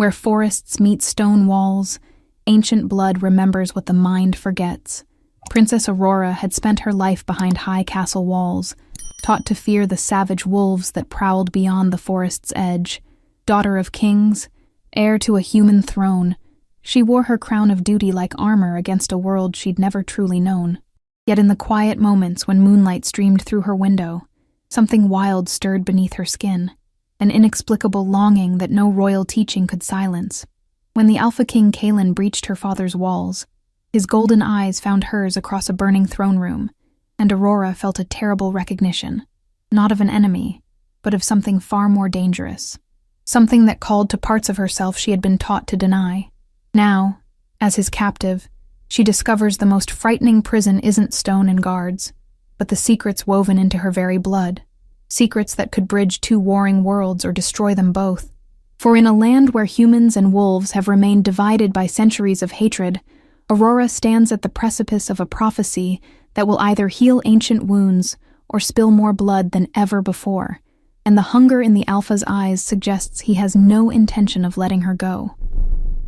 Where forests meet stone walls, ancient blood remembers what the mind forgets. Princess Aurora had spent her life behind high castle walls, taught to fear the savage wolves that prowled beyond the forest's edge. Daughter of kings, heir to a human throne, she wore her crown of duty like armor against a world she'd never truly known. Yet in the quiet moments when moonlight streamed through her window, something wild stirred beneath her skin, an inexplicable longing that no royal teaching could silence. When the Alpha King Kaelin breached her father's walls, his golden eyes found hers across a burning throne room, and Aurora felt a terrible recognition, not of an enemy, but of something far more dangerous. Something that called to parts of herself she had been taught to deny. Now, as his captive, she discovers the most frightening prison isn't stone and guards, but the secrets woven into her very blood, secrets that could bridge two warring worlds or destroy them both. For in a land where humans and wolves have remained divided by centuries of hatred, Aurora stands at the precipice of a prophecy that will either heal ancient wounds or spill more blood than ever before, and the hunger in the Alpha's eyes suggests he has no intention of letting her go.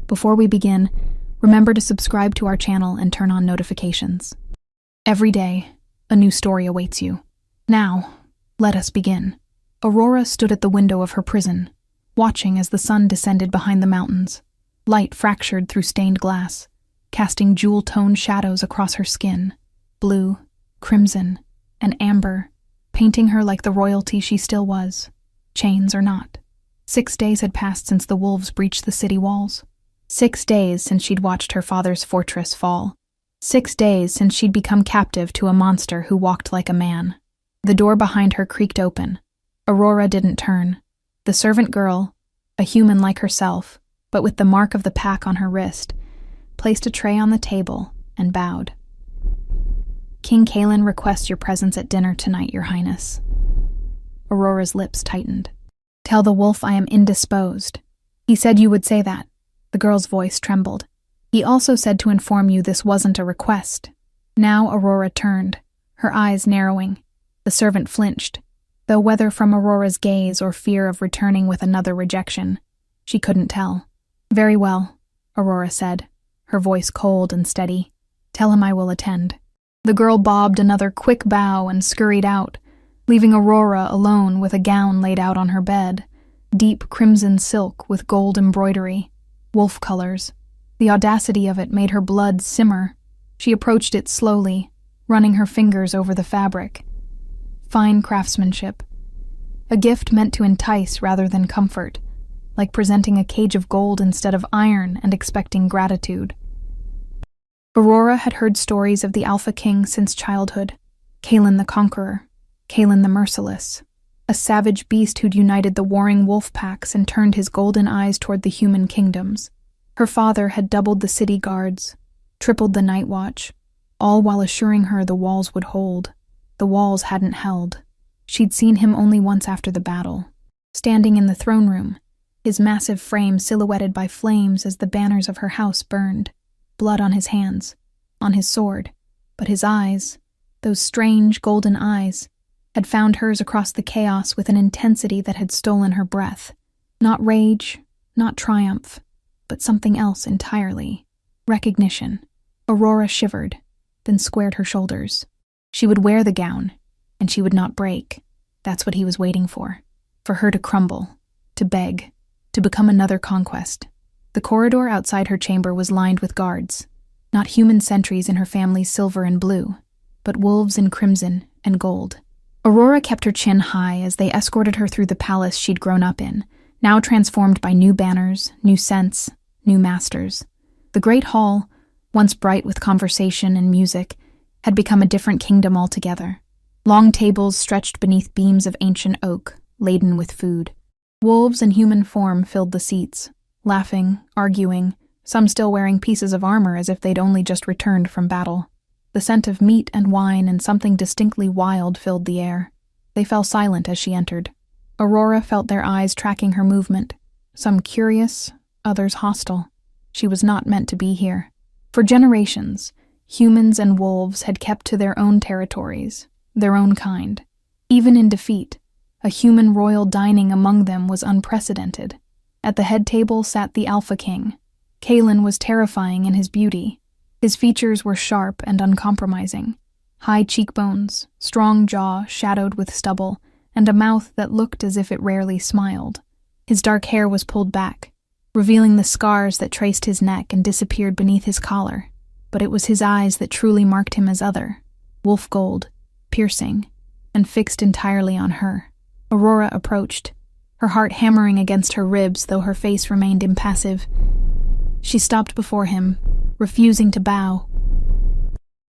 Before we begin, remember to subscribe to our channel and turn on notifications. Every day, a new story awaits you. Now, let us begin. Aurora stood at the window of her prison, watching as the sun descended behind the mountains. Light fractured through stained glass, casting jewel-toned shadows across her skin, blue, crimson, and amber, painting her like the royalty she still was, chains or not. 6 days had passed since the wolves breached the city walls. 6 days since she'd watched her father's fortress fall. 6 days since she'd become captive to a monster who walked like a man. The door behind her creaked open. Aurora didn't turn. The servant girl, a human like herself, but with the mark of the pack on her wrist, placed a tray on the table and bowed. "King Kaelin requests your presence at dinner tonight, Your Highness." Aurora's lips tightened. "Tell the wolf I am indisposed. He said you would say that." The girl's voice trembled. "He also said to inform you this wasn't a request." Now Aurora turned, her eyes narrowing. The servant flinched, though whether from Aurora's gaze or fear of returning with another rejection, she couldn't tell. "Very well," Aurora said, her voice cold and steady. "Tell him I will attend." The girl bobbed another quick bow and scurried out, leaving Aurora alone with a gown laid out on her bed, deep crimson silk with gold embroidery, wolf colors. The audacity of it made her blood simmer. She approached it slowly, running her fingers over the fabric. Fine craftsmanship. A gift meant to entice rather than comfort, like presenting a cage of gold instead of iron and expecting gratitude. Aurora had heard stories of the Alpha King since childhood. Kaelin the Conqueror, Kaelin the Merciless, a savage beast who'd united the warring wolf packs and turned his golden eyes toward the human kingdoms. Her father had doubled the city guards, tripled the night watch, all while assuring her the walls would hold. The walls hadn't held. She'd seen him only once after the battle, standing in the throne room, his massive frame silhouetted by flames as the banners of her house burned, blood on his hands, on his sword, but his eyes, those strange golden eyes, had found hers across the chaos with an intensity that had stolen her breath. Not rage, not triumph, but something else entirely. Recognition. Aurora shivered, then squared her shoulders. She would wear the gown, and she would not break. That's what he was waiting for her to crumble, to beg, to become another conquest. The corridor outside her chamber was lined with guards, not human sentries in her family's silver and blue, but wolves in crimson and gold. Aurora kept her chin high as they escorted her through the palace she'd grown up in, now transformed by new banners, new scents, new masters. The great hall, once bright with conversation and music, had become a different kingdom altogether. Long tables stretched beneath beams of ancient oak, laden with food. Wolves in human form filled the seats, laughing, arguing, some still wearing pieces of armor as if they'd only just returned from battle. The scent of meat and wine and something distinctly wild filled the air. They fell silent as she entered. Aurora felt their eyes tracking her movement, some curious, others hostile. She was not meant to be here. For generations, humans and wolves had kept to their own territories, their own kind. Even in defeat, a human royal dining among them was unprecedented. At the head table sat the Alpha King. Kalen was terrifying in his beauty. His features were sharp and uncompromising. High cheekbones, strong jaw shadowed with stubble, and a mouth that looked as if it rarely smiled. His dark hair was pulled back, revealing the scars that traced his neck and disappeared beneath his collar. But it was his eyes that truly marked him as other, wolf gold, piercing, and fixed entirely on her. Aurora approached, her heart hammering against her ribs though her face remained impassive. She stopped before him, refusing to bow.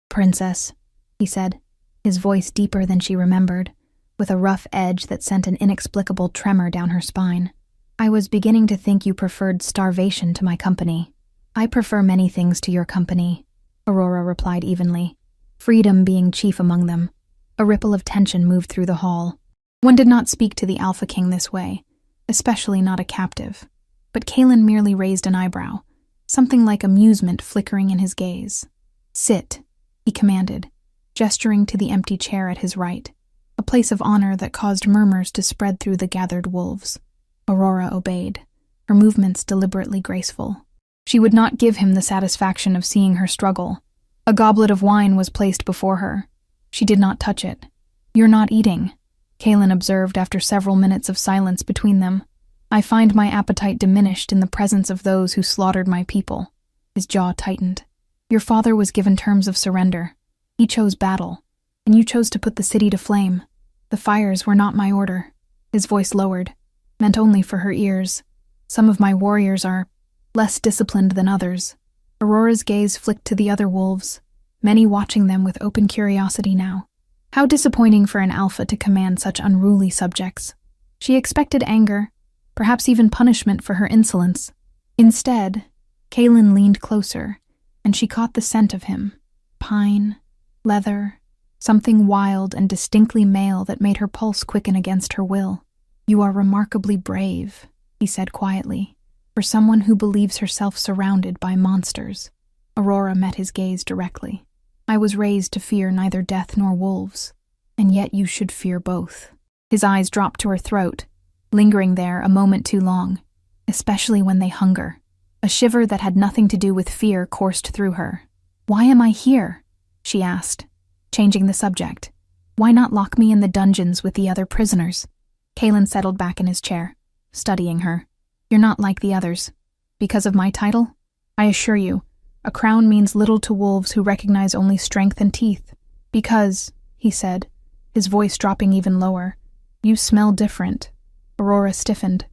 "Princess," he said, his voice deeper than she remembered, with a rough edge that sent an inexplicable tremor down her spine. "I was beginning to think you preferred starvation to my company." "I prefer many things to your company," Aurora replied evenly, freedom being chief among them. A ripple of tension moved through the hall. One did not speak to the Alpha King this way, especially not a captive. But Kalen merely raised an eyebrow, something like amusement flickering in his gaze. "Sit," he commanded, gesturing to the empty chair at his right, a place of honor that caused murmurs to spread through the gathered wolves. Aurora obeyed, her movements deliberately graceful. She would not give him the satisfaction of seeing her struggle. A goblet of wine was placed before her. She did not touch it. "You're not eating," Kalen observed after several minutes of silence between them. "I find my appetite diminished in the presence of those who slaughtered my people." His jaw tightened. "Your father was given terms of surrender. He chose battle, and you chose to put the city to flame. The fires were not my order." His voice lowered, meant only for her ears. "Some of my warriors are less disciplined than others." Aurora's gaze flicked to the other wolves, many watching them with open curiosity now. How disappointing for an alpha to command such unruly subjects. She expected anger, perhaps even punishment for her insolence. Instead, Kalen leaned closer, and she caught the scent of him. Pine, leather, something wild and distinctly male that made her pulse quicken against her will. "You are remarkably brave," he said quietly, "for someone who believes herself surrounded by monsters." Aurora met his gaze directly. "I was raised to fear neither death nor wolves, and yet you should fear both." His eyes dropped to her throat, lingering there a moment too long, especially when they hunger. A shiver that had nothing to do with fear coursed through her. "Why am I here?" she asked, changing the subject. "Why not lock me in the dungeons with the other prisoners?" Kalen settled back in his chair, studying her. "You're not like the others. Because of my title? I assure you, a crown means little to wolves who recognize only strength and teeth. Because," he said, his voice dropping even lower, "you smell different." Aurora stiffened.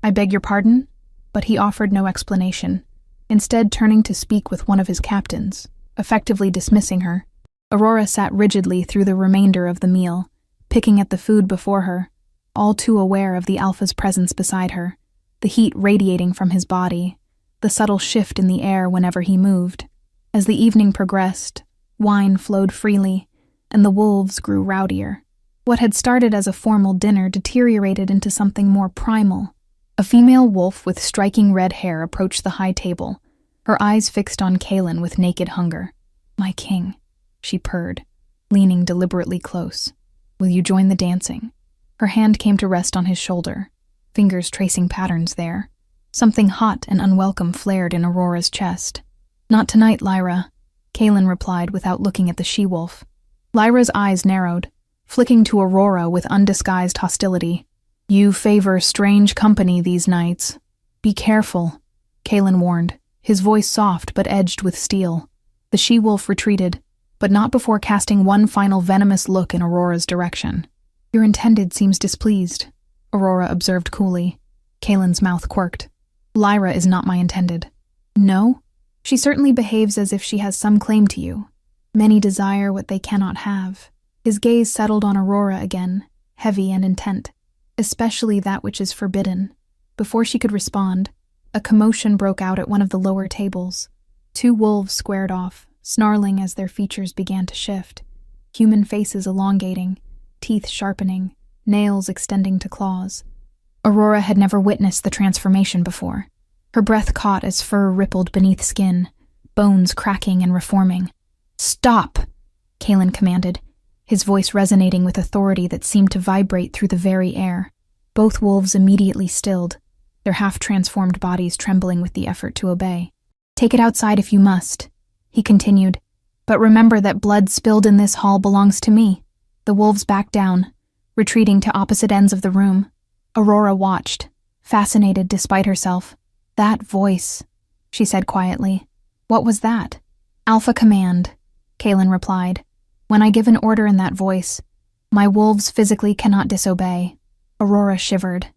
"I beg your pardon?" But he offered no explanation, instead turning to speak with one of his captains, effectively dismissing her. Aurora sat rigidly through the remainder of the meal, picking at the food before her, all too aware of the Alpha's presence beside her, the heat radiating from his body, the subtle shift in the air whenever he moved. As the evening progressed, wine flowed freely, and the wolves grew rowdier. What had started as a formal dinner deteriorated into something more primal. A female wolf with striking red hair approached the high table, her eyes fixed on Kalen with naked hunger. "My king," she purred, leaning deliberately close. "Will you join the dancing?" Her hand came to rest on his shoulder, fingers tracing patterns there. Something hot and unwelcome flared in Aurora's chest. "Not tonight, Lyra," Kalen replied without looking at the she-wolf. Lyra's eyes narrowed, flicking to Aurora with undisguised hostility. "You favor strange company these nights. Be careful," Kalen warned, his voice soft but edged with steel. The she-wolf retreated, but not before casting one final venomous look in Aurora's direction. "Your intended seems displeased," Aurora observed coolly. Kalen's mouth quirked. "Lyra is not my intended." "No? She certainly behaves as if she has some claim to you. Many desire what they cannot have." His gaze settled on Aurora again, heavy and intent, especially that which is forbidden. Before she could respond, a commotion broke out at one of the lower tables. Two wolves squared off, snarling as their features began to shift, human faces elongating, teeth sharpening, nails extending to claws. Aurora had never witnessed the transformation before. Her breath caught as fur rippled beneath skin, bones cracking and reforming. "Stop!" Kalen commanded, his voice resonating with authority that seemed to vibrate through the very air. Both wolves immediately stilled, their half-transformed bodies trembling with the effort to obey. "Take it outside if you must," he continued, "but remember that blood spilled in this hall belongs to me." The wolves backed down, retreating to opposite ends of the room. Aurora watched, fascinated despite herself. "That voice," she said quietly. "What was that?" "Alpha command," Kaelin replied. "When I give an order in that voice, my wolves physically cannot disobey." Aurora shivered.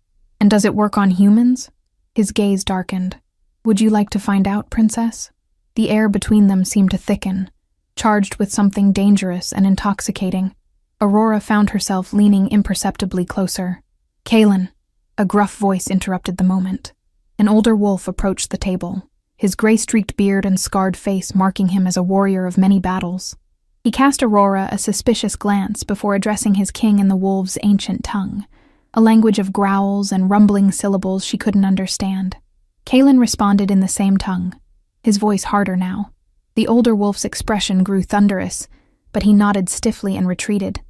"And does it work on humans?" His gaze darkened. "Would you like to find out, Princess?" The air between them seemed to thicken, charged with something dangerous and intoxicating. Aurora found herself leaning imperceptibly closer. "Kaelin," a gruff voice interrupted the moment. An older wolf approached the table, his gray-streaked beard and scarred face marking him as a warrior of many battles. He cast Aurora a suspicious glance before addressing his king in the wolf's ancient tongue, a language of growls and rumbling syllables she couldn't understand. Kaelin responded in the same tongue, his voice harder now. The older wolf's expression grew thunderous, but he nodded stiffly and retreated.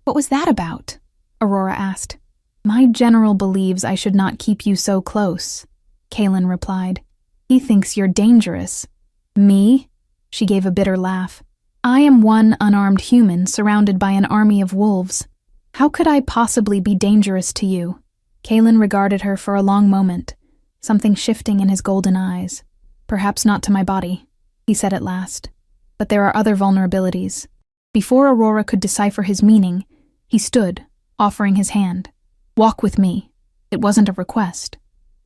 "What was that about?" Aurora asked. "My general believes I should not keep you so close," Kaelin replied. "He thinks you're dangerous." "Me?" She gave a bitter laugh. "I am one unarmed human surrounded by an army of wolves. How could I possibly be dangerous to you?" Kaelin regarded her for a long moment, something shifting in his golden eyes. "Perhaps not to my body," he said at last. "But there are other vulnerabilities." Before Aurora could decipher his meaning, he stood, offering his hand. "Walk with me." It wasn't a request.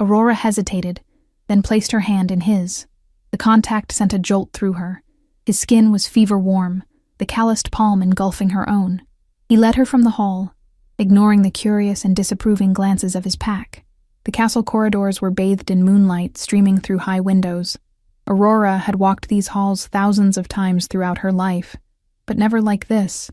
Aurora hesitated, then placed her hand in his. The contact sent a jolt through her. His skin was fever-warm, the calloused palm engulfing her own. He led her from the hall, ignoring the curious and disapproving glances of his pack. The castle corridors were bathed in moonlight streaming through high windows. Aurora had walked these halls thousands of times throughout her life, but never like this,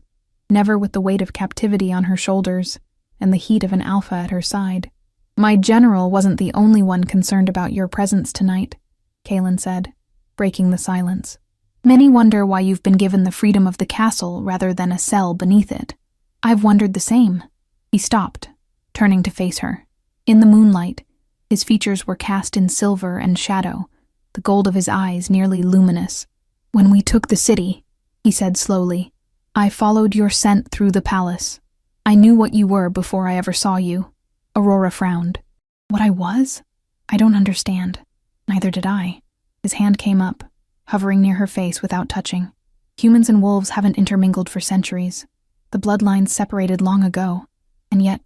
never with the weight of captivity on her shoulders and the heat of an alpha at her side. "My general wasn't the only one concerned about your presence tonight," Kaelin said, breaking the silence. "Many wonder why you've been given the freedom of the castle rather than a cell beneath it. I've wondered the same." He stopped, turning to face her. In the moonlight, his features were cast in silver and shadow, the gold of his eyes nearly luminous. "When we took the city," he said slowly, "I followed your scent through the palace. I knew what you were before I ever saw you." Aurora frowned. "What I was? I don't understand." Neither did I. His hand came up, hovering near her face without touching. "Humans and wolves haven't intermingled for centuries. The bloodlines separated long ago. And yet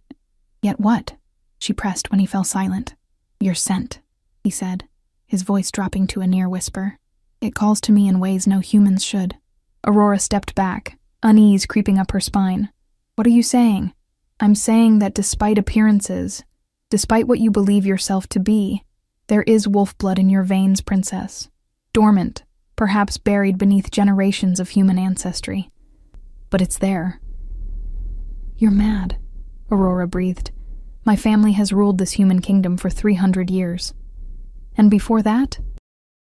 what?" She pressed when he fell silent. "Your scent," he said, his voice dropping to a near whisper. "It calls to me in ways no humans should." Aurora stepped back, unease creeping up her spine. "What are you saying?" "I'm saying that despite appearances, despite what you believe yourself to be, there is wolf blood in your veins, Princess. Dormant, perhaps buried beneath generations of human ancestry. But it's there." "You're mad," Aurora breathed. "My family has ruled this human kingdom for 300 years. And before that?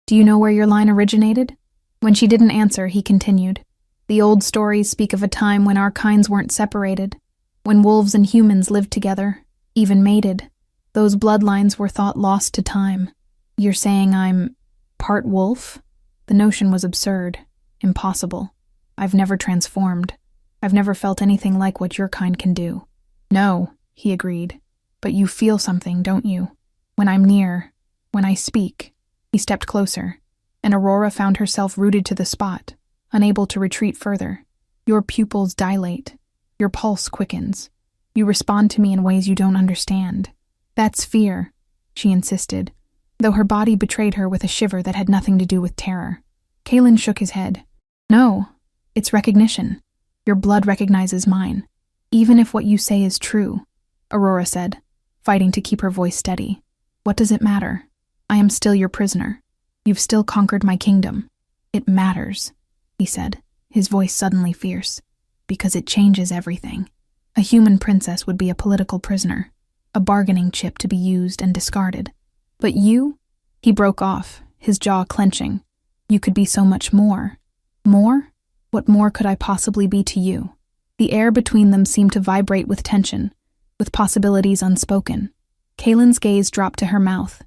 Do you know where your line originated?" When she didn't answer, he continued. "The old stories speak of a time when our kinds weren't separated, when wolves and humans lived together, even mated. Those bloodlines were thought lost to time. You're saying I'm part wolf?" The notion was absurd, impossible. "I've never transformed. I've never felt anything like what your kind can do." "No," he agreed. "But you feel something, don't you? When I'm near, when I speak." He stepped closer, and Aurora found herself rooted to the spot, unable to retreat further. "Your pupils dilate. Your pulse quickens. You respond to me in ways you don't understand." "That's fear," she insisted, though her body betrayed her with a shiver that had nothing to do with terror. Kaelin shook his head. "No, it's recognition. Your blood recognizes mine. Even if what you say is true," Aurora said, fighting to keep her voice steady. "What does it matter? I am still your prisoner. You've still conquered my kingdom." "It matters," he said, his voice suddenly fierce, "because it changes everything. A human princess would be a political prisoner, a bargaining chip to be used and discarded. But you?" He broke off, his jaw clenching. "You could be so much more." "More? What more could I possibly be to you?" The air between them seemed to vibrate with tension, with possibilities unspoken. Kaylin's gaze dropped to her mouth,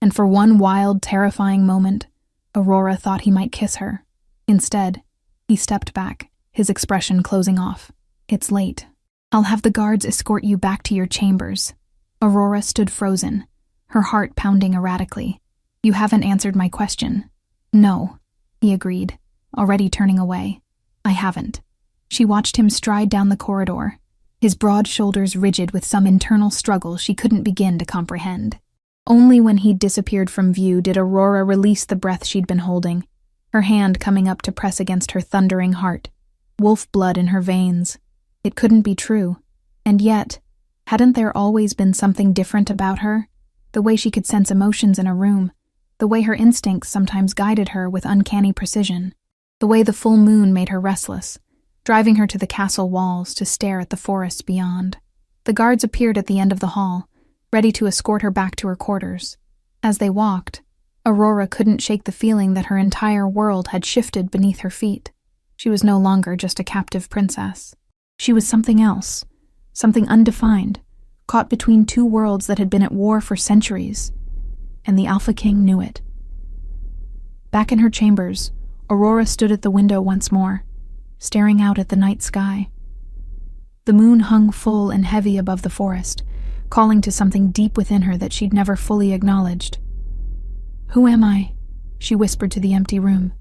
and for one wild, terrifying moment, Aurora thought he might kiss her. Instead, he stepped back, his expression closing off. It's late. I'll have the guards escort you back to your chambers. Aurora stood frozen, her heart pounding erratically. You haven't answered my question. No, he agreed, already turning away. I haven't. She watched him stride down the corridor, his broad shoulders rigid with some internal struggle she couldn't begin to comprehend. Only when he'd disappeared from view did Aurora release the breath she'd been holding, her hand coming up to press against her thundering heart, wolf blood in her veins. It couldn't be true. And yet, hadn't there always been something different about her? The way she could sense emotions in a room, the way her instincts sometimes guided her with uncanny precision, the way the full moon made her restless, driving her to the castle walls to stare at the forests beyond. The guards appeared at the end of the hall, ready to escort her back to her quarters. As they walked, Aurora couldn't shake the feeling that her entire world had shifted beneath her feet. She was no longer just a captive princess. She was something else, something undefined, caught between two worlds that had been at war for centuries. And the Alpha King knew it. Back in her chambers, Aurora stood at the window once more, staring out at the night sky. The moon hung full and heavy above the forest, calling to something deep within her that she'd never fully acknowledged. Who am I? She whispered to the empty room.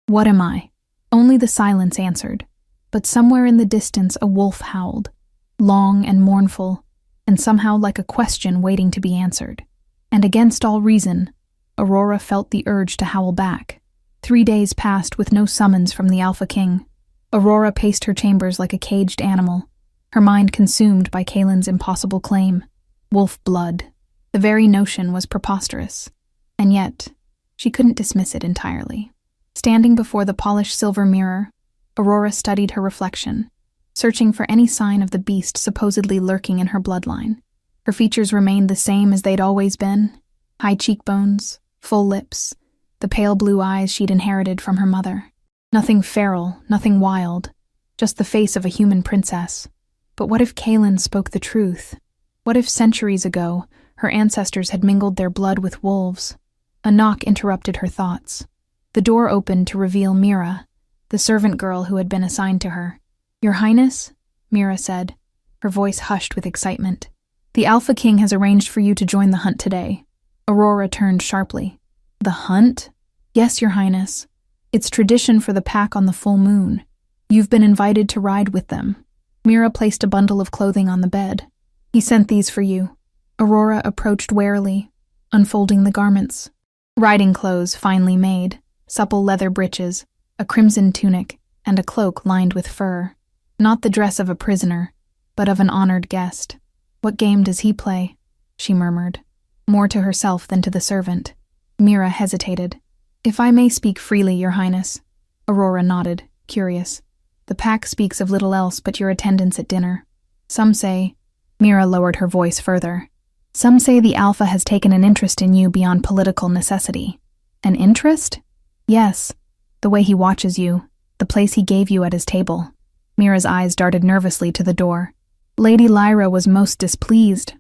What am I? Only the silence answered, but somewhere in the distance a wolf howled, long and mournful, and somehow like a question waiting to be answered. And against all reason, Aurora felt the urge to howl back. 3 days passed with no summons from the Alpha King. Aurora paced her chambers like a caged animal, her mind consumed by Kaylin's impossible claim. Wolf blood. The very notion was preposterous. And yet, she couldn't dismiss it entirely. Standing before the polished silver mirror, Aurora studied her reflection, searching for any sign of the beast supposedly lurking in her bloodline. Her features remained the same as they'd always been: high cheekbones, full lips, the pale blue eyes she'd inherited from her mother. Nothing feral, nothing wild, just the face of a human princess. But what if Kaylin spoke the truth? What if centuries ago, her ancestors had mingled their blood with wolves? A knock interrupted her thoughts. The door opened to reveal Mira, the servant girl who had been assigned to her. Your Highness, Mira said, her voice hushed with excitement. The Alpha King has arranged for you to join the hunt today. Aurora turned sharply. The hunt? Yes, Your Highness. It's tradition for the pack on the full moon. You've been invited to ride with them. Mira placed a bundle of clothing on the bed. He sent these for you. Aurora approached warily, unfolding the garments. Riding clothes finely made, supple leather breeches, a crimson tunic, and a cloak lined with fur. Not the dress of a prisoner, but of an honored guest. What game does he play? She murmured, more to herself than to the servant. Mira hesitated. If I may speak freely, Your Highness. Aurora nodded, curious. The pack speaks of little else but your attendance at dinner. Some say... Mira lowered her voice further. Some say the Alpha has taken an interest in you beyond political necessity. An interest? Yes. The way he watches you, the place he gave you at his table. Mira's eyes darted nervously to the door. Lady Lyra was most displeased.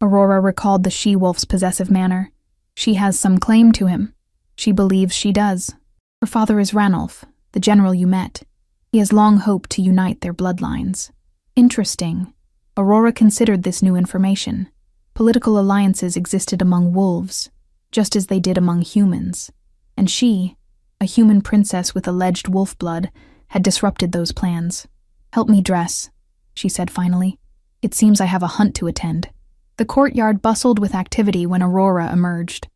Aurora recalled the she-wolf's possessive manner. She has some claim to him. She believes she does. Her father is Ranulf, the general you met. He has long hoped to unite their bloodlines. Interesting. Aurora considered this new information. Political alliances existed among wolves, just as they did among humans. And she, a human princess with alleged wolf blood, had disrupted those plans. Help me dress, she said finally. It seems I have a hunt to attend. The courtyard bustled with activity when Aurora emerged.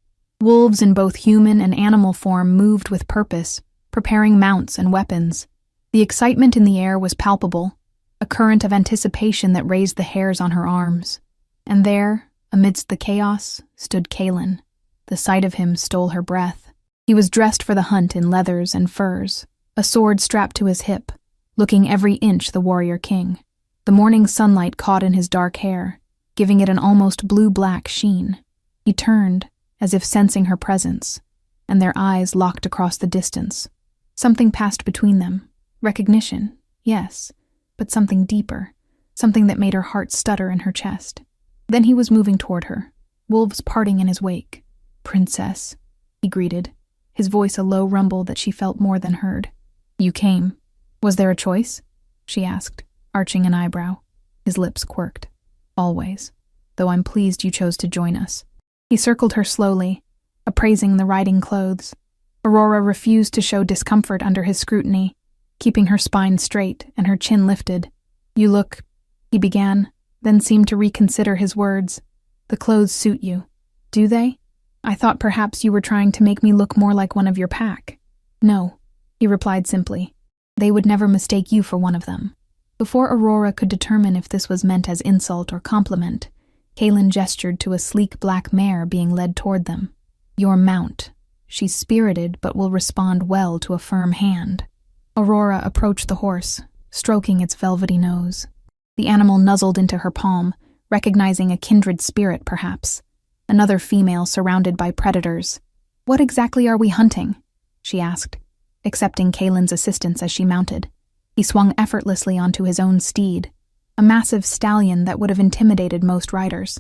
Wolves in both human and animal form moved with purpose, preparing mounts and weapons. The excitement in the air was palpable, a current of anticipation that raised the hairs on her arms. And there, amidst the chaos, stood Kaylin. The sight of him stole her breath. He was dressed for the hunt in leathers and furs, a sword strapped to his hip, looking every inch the warrior king. The morning sunlight caught in his dark hair, giving it an almost blue-black sheen. He turned, as if sensing her presence, and their eyes locked across the distance. Something passed between them. Recognition, yes, but something deeper, something that made her heart stutter in her chest. Then he was moving toward her, wolves parting in his wake. "Princess," he greeted, his voice a low rumble that she felt more than heard. "You came. Was there a choice?" she asked, arching an eyebrow. His lips quirked. "Always. Though I'm pleased you chose to join us." He circled her slowly, appraising the riding clothes. Aurora refused to show discomfort under his scrutiny, keeping her spine straight and her chin lifted. "You look," he began, then seemed to reconsider his words. "The clothes suit you." "Do they? I thought perhaps you were trying to make me look more like one of your pack." "No," he replied simply. "They would never mistake you for one of them." Before Aurora could determine if this was meant as insult or compliment, Kaelin gestured to a sleek black mare being led toward them. "Your mount. She's spirited but will respond well to a firm hand." Aurora approached the horse, stroking its velvety nose. The animal nuzzled into her palm, recognizing a kindred spirit perhaps, another female surrounded by predators. "What exactly are we hunting?" she asked, accepting Kaelin's assistance as she mounted. He swung effortlessly onto his own steed, a massive stallion that would have intimidated most riders.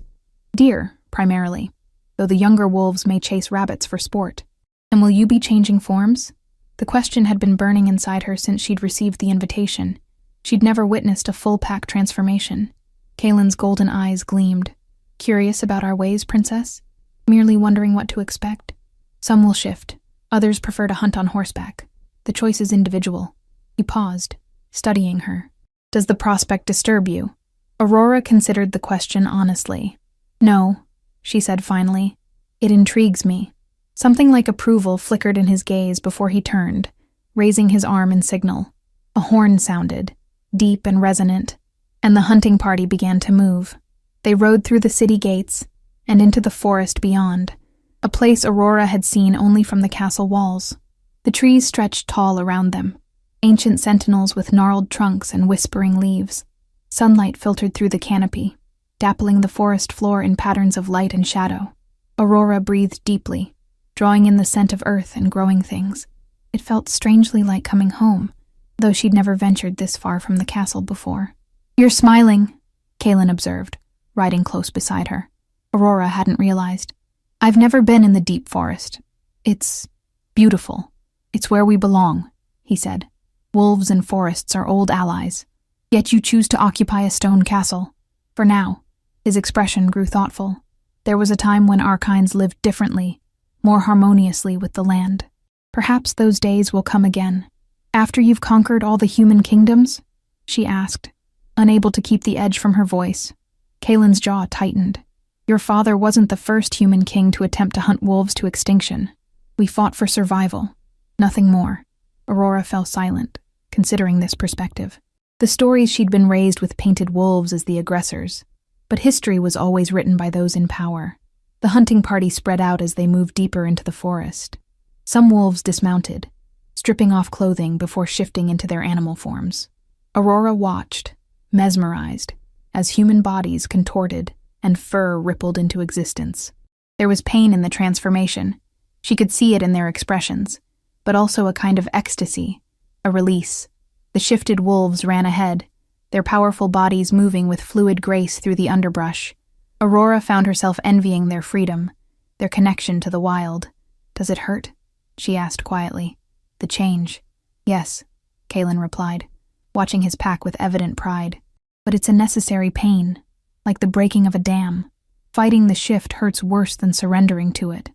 Deer, primarily, though the younger wolves may chase rabbits for sport. "And will you be changing forms?" The question had been burning inside her since she'd received the invitation. She'd never witnessed a full pack transformation. Kaelin's golden eyes gleamed. "Curious about our ways, Princess? Merely wondering what to expect? Some will shift. Others prefer to hunt on horseback. The choice is individual." He paused, studying her. "Does the prospect disturb you?" Aurora considered the question honestly. "No," she said finally. "It intrigues me." Something like approval flickered in his gaze before he turned, raising his arm in signal. A horn sounded, deep and resonant, and the hunting party began to move. They rode through the city gates and into the forest beyond, a place Aurora had seen only from the castle walls. The trees stretched tall around them, ancient sentinels with gnarled trunks and whispering leaves. Sunlight filtered through the canopy, dappling the forest floor in patterns of light and shadow. Aurora breathed deeply, drawing in the scent of earth and growing things. It felt strangely like coming home, though she'd never ventured this far from the castle before. "You're smiling," Kaelin observed, riding close beside her. Aurora hadn't realized. "I've never been in the deep forest. It's beautiful. It's where we belong," he said. "Wolves and forests are old allies. Yet you choose to occupy a stone castle. For now." His expression grew thoughtful. "There was a time when our kinds lived differently, more harmoniously with the land. Perhaps those days will come again. After you've conquered all the human kingdoms?" she asked, unable to keep the edge from her voice. Kaelin's jaw tightened. "Your father wasn't the first human king to attempt to hunt wolves to extinction. We fought for survival. Nothing more." Aurora fell silent, considering this perspective. The stories she'd been raised with painted wolves as the aggressors, but history was always written by those in power. The hunting party spread out as they moved deeper into the forest. Some wolves dismounted, stripping off clothing before shifting into their animal forms. Aurora watched, mesmerized, as human bodies contorted and fur rippled into existence. There was pain in the transformation. She could see it in their expressions, but also a kind of ecstasy, a release. The shifted wolves ran ahead, their powerful bodies moving with fluid grace through the underbrush. Aurora found herself envying their freedom, their connection to the wild. "Does it hurt?" she asked quietly. "The change." "Yes," Kaelin replied, watching his pack with evident pride. "But it's a necessary pain, like the breaking of a dam. Fighting the shift hurts worse than surrendering to it.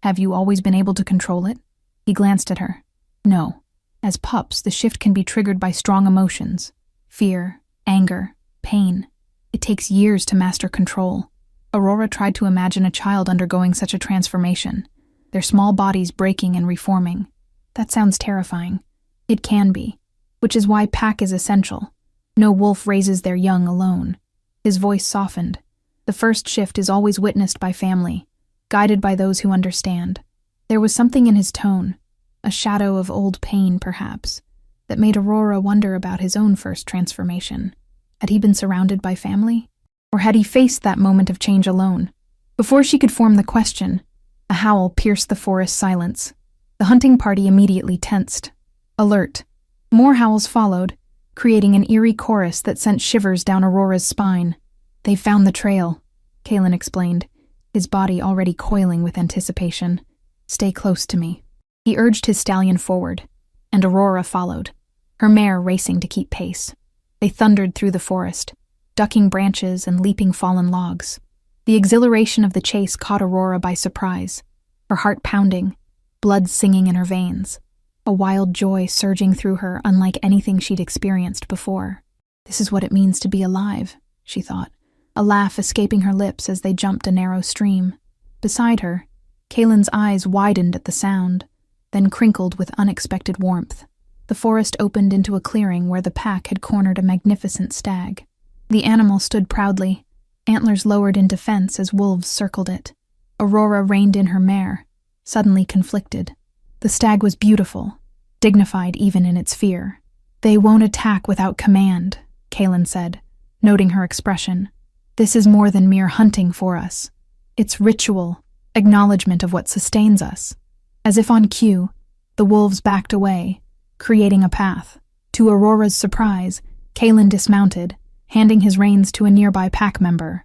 Have you always been able to control it?" He glanced at her. "No. As pups, the shift can be triggered by strong emotions. Fear, anger, pain. It takes years to master control." Aurora tried to imagine a child undergoing such a transformation, their small bodies breaking and reforming. That sounds terrifying. It can be, which is why pack is essential. No wolf raises their young alone. His voice softened. The first shift is always witnessed by family, guided by those who understand. There was something in his tone, a shadow of old pain perhaps, that made Aurora wonder about his own first transformation. Had he been surrounded by family? Or had he faced that moment of change alone? Before she could form the question, a howl pierced the forest silence. The hunting party immediately tensed. Alert. More howls followed, creating an eerie chorus that sent shivers down Aurora's spine. "They found the trail," Kaelin explained. his body already coiling with anticipation. "Stay close to me." He urged his stallion forward, and Aurora followed, her mare racing to keep pace. They thundered through the forest, ducking branches and leaping fallen logs. The exhilaration of the chase caught Aurora by surprise, her heart pounding, blood singing in her veins, a wild joy surging through her unlike anything she'd experienced before. "This is what it means to be alive," she thought, a laugh escaping her lips as they jumped a narrow stream. Beside her, Kaylin's eyes widened at the sound, then crinkled with unexpected warmth. The forest opened into a clearing where the pack had cornered a magnificent stag. The animal stood proudly, antlers lowered in defense as wolves circled it. Aurora reined in her mare, suddenly conflicted. The stag was beautiful, dignified even in its fear. "They won't attack without command," Kaylin said, noting her expression. "This is more than mere hunting for us. It's ritual, acknowledgement of what sustains us." As if on cue, the wolves backed away, creating a path. To Aurora's surprise, Kaylin dismounted, handing his reins to a nearby pack member.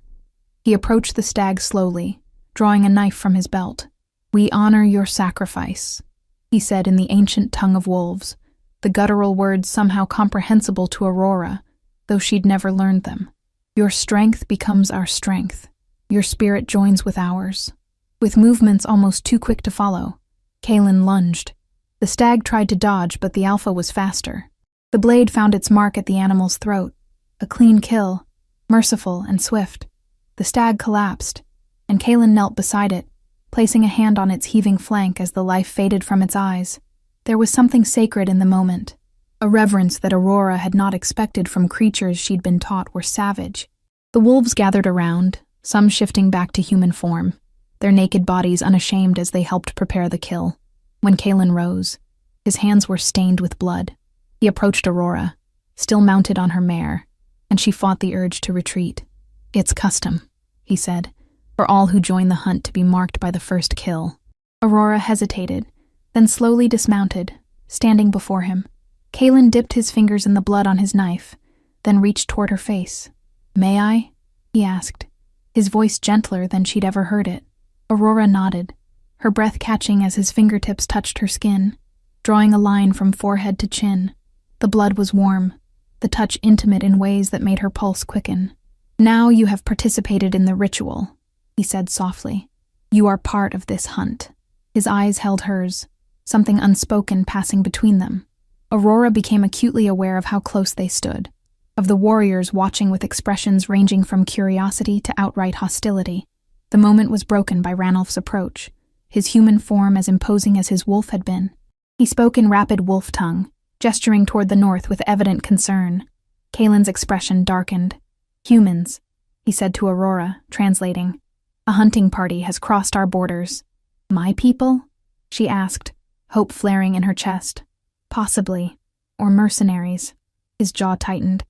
He approached the stag slowly, drawing a knife from his belt. "We honor your sacrifice," he said in the ancient tongue of wolves, the guttural words somehow comprehensible to Aurora, though she'd never learned them. "Your strength becomes our strength. Your spirit joins with ours." With movements almost too quick to follow, Kaylin lunged. The stag tried to dodge, but the alpha was faster. The blade found its mark at the animal's throat, a clean kill, merciful and swift. The stag collapsed, and Kaylin knelt beside it, placing a hand on its heaving flank as the life faded from its eyes. There was something sacred in the moment, a reverence that Aurora had not expected from creatures she'd been taught were savage. The wolves gathered around, some shifting back to human form, their naked bodies unashamed as they helped prepare the kill. When Kaylin rose, his hands were stained with blood. He approached Aurora, still mounted on her mare, and she fought the urge to retreat. "It's custom," he said, "for all who join the hunt to be marked by the first kill." Aurora hesitated, then slowly dismounted, standing before him. Kaylin dipped his fingers in the blood on his knife, then reached toward her face. "May I?" he asked, his voice gentler than she'd ever heard it. Aurora nodded, her breath catching as his fingertips touched her skin, drawing a line from forehead to chin. The blood was warm, the touch intimate in ways that made her pulse quicken. "Now you have participated in the ritual," he said softly. "You are part of this hunt." His eyes held hers, something unspoken passing between them. Aurora became acutely aware of how close they stood, of the warriors watching with expressions ranging from curiosity to outright hostility. The moment was broken by Ranulph's approach, his human form as imposing as his wolf had been. He spoke in rapid wolf tongue, gesturing toward the north with evident concern. Kaylin's expression darkened. "Humans," he said to Aurora, translating. "A hunting party has crossed our borders." "My people?" she asked, hope flaring in her chest. "Possibly. Or mercenaries." His jaw tightened.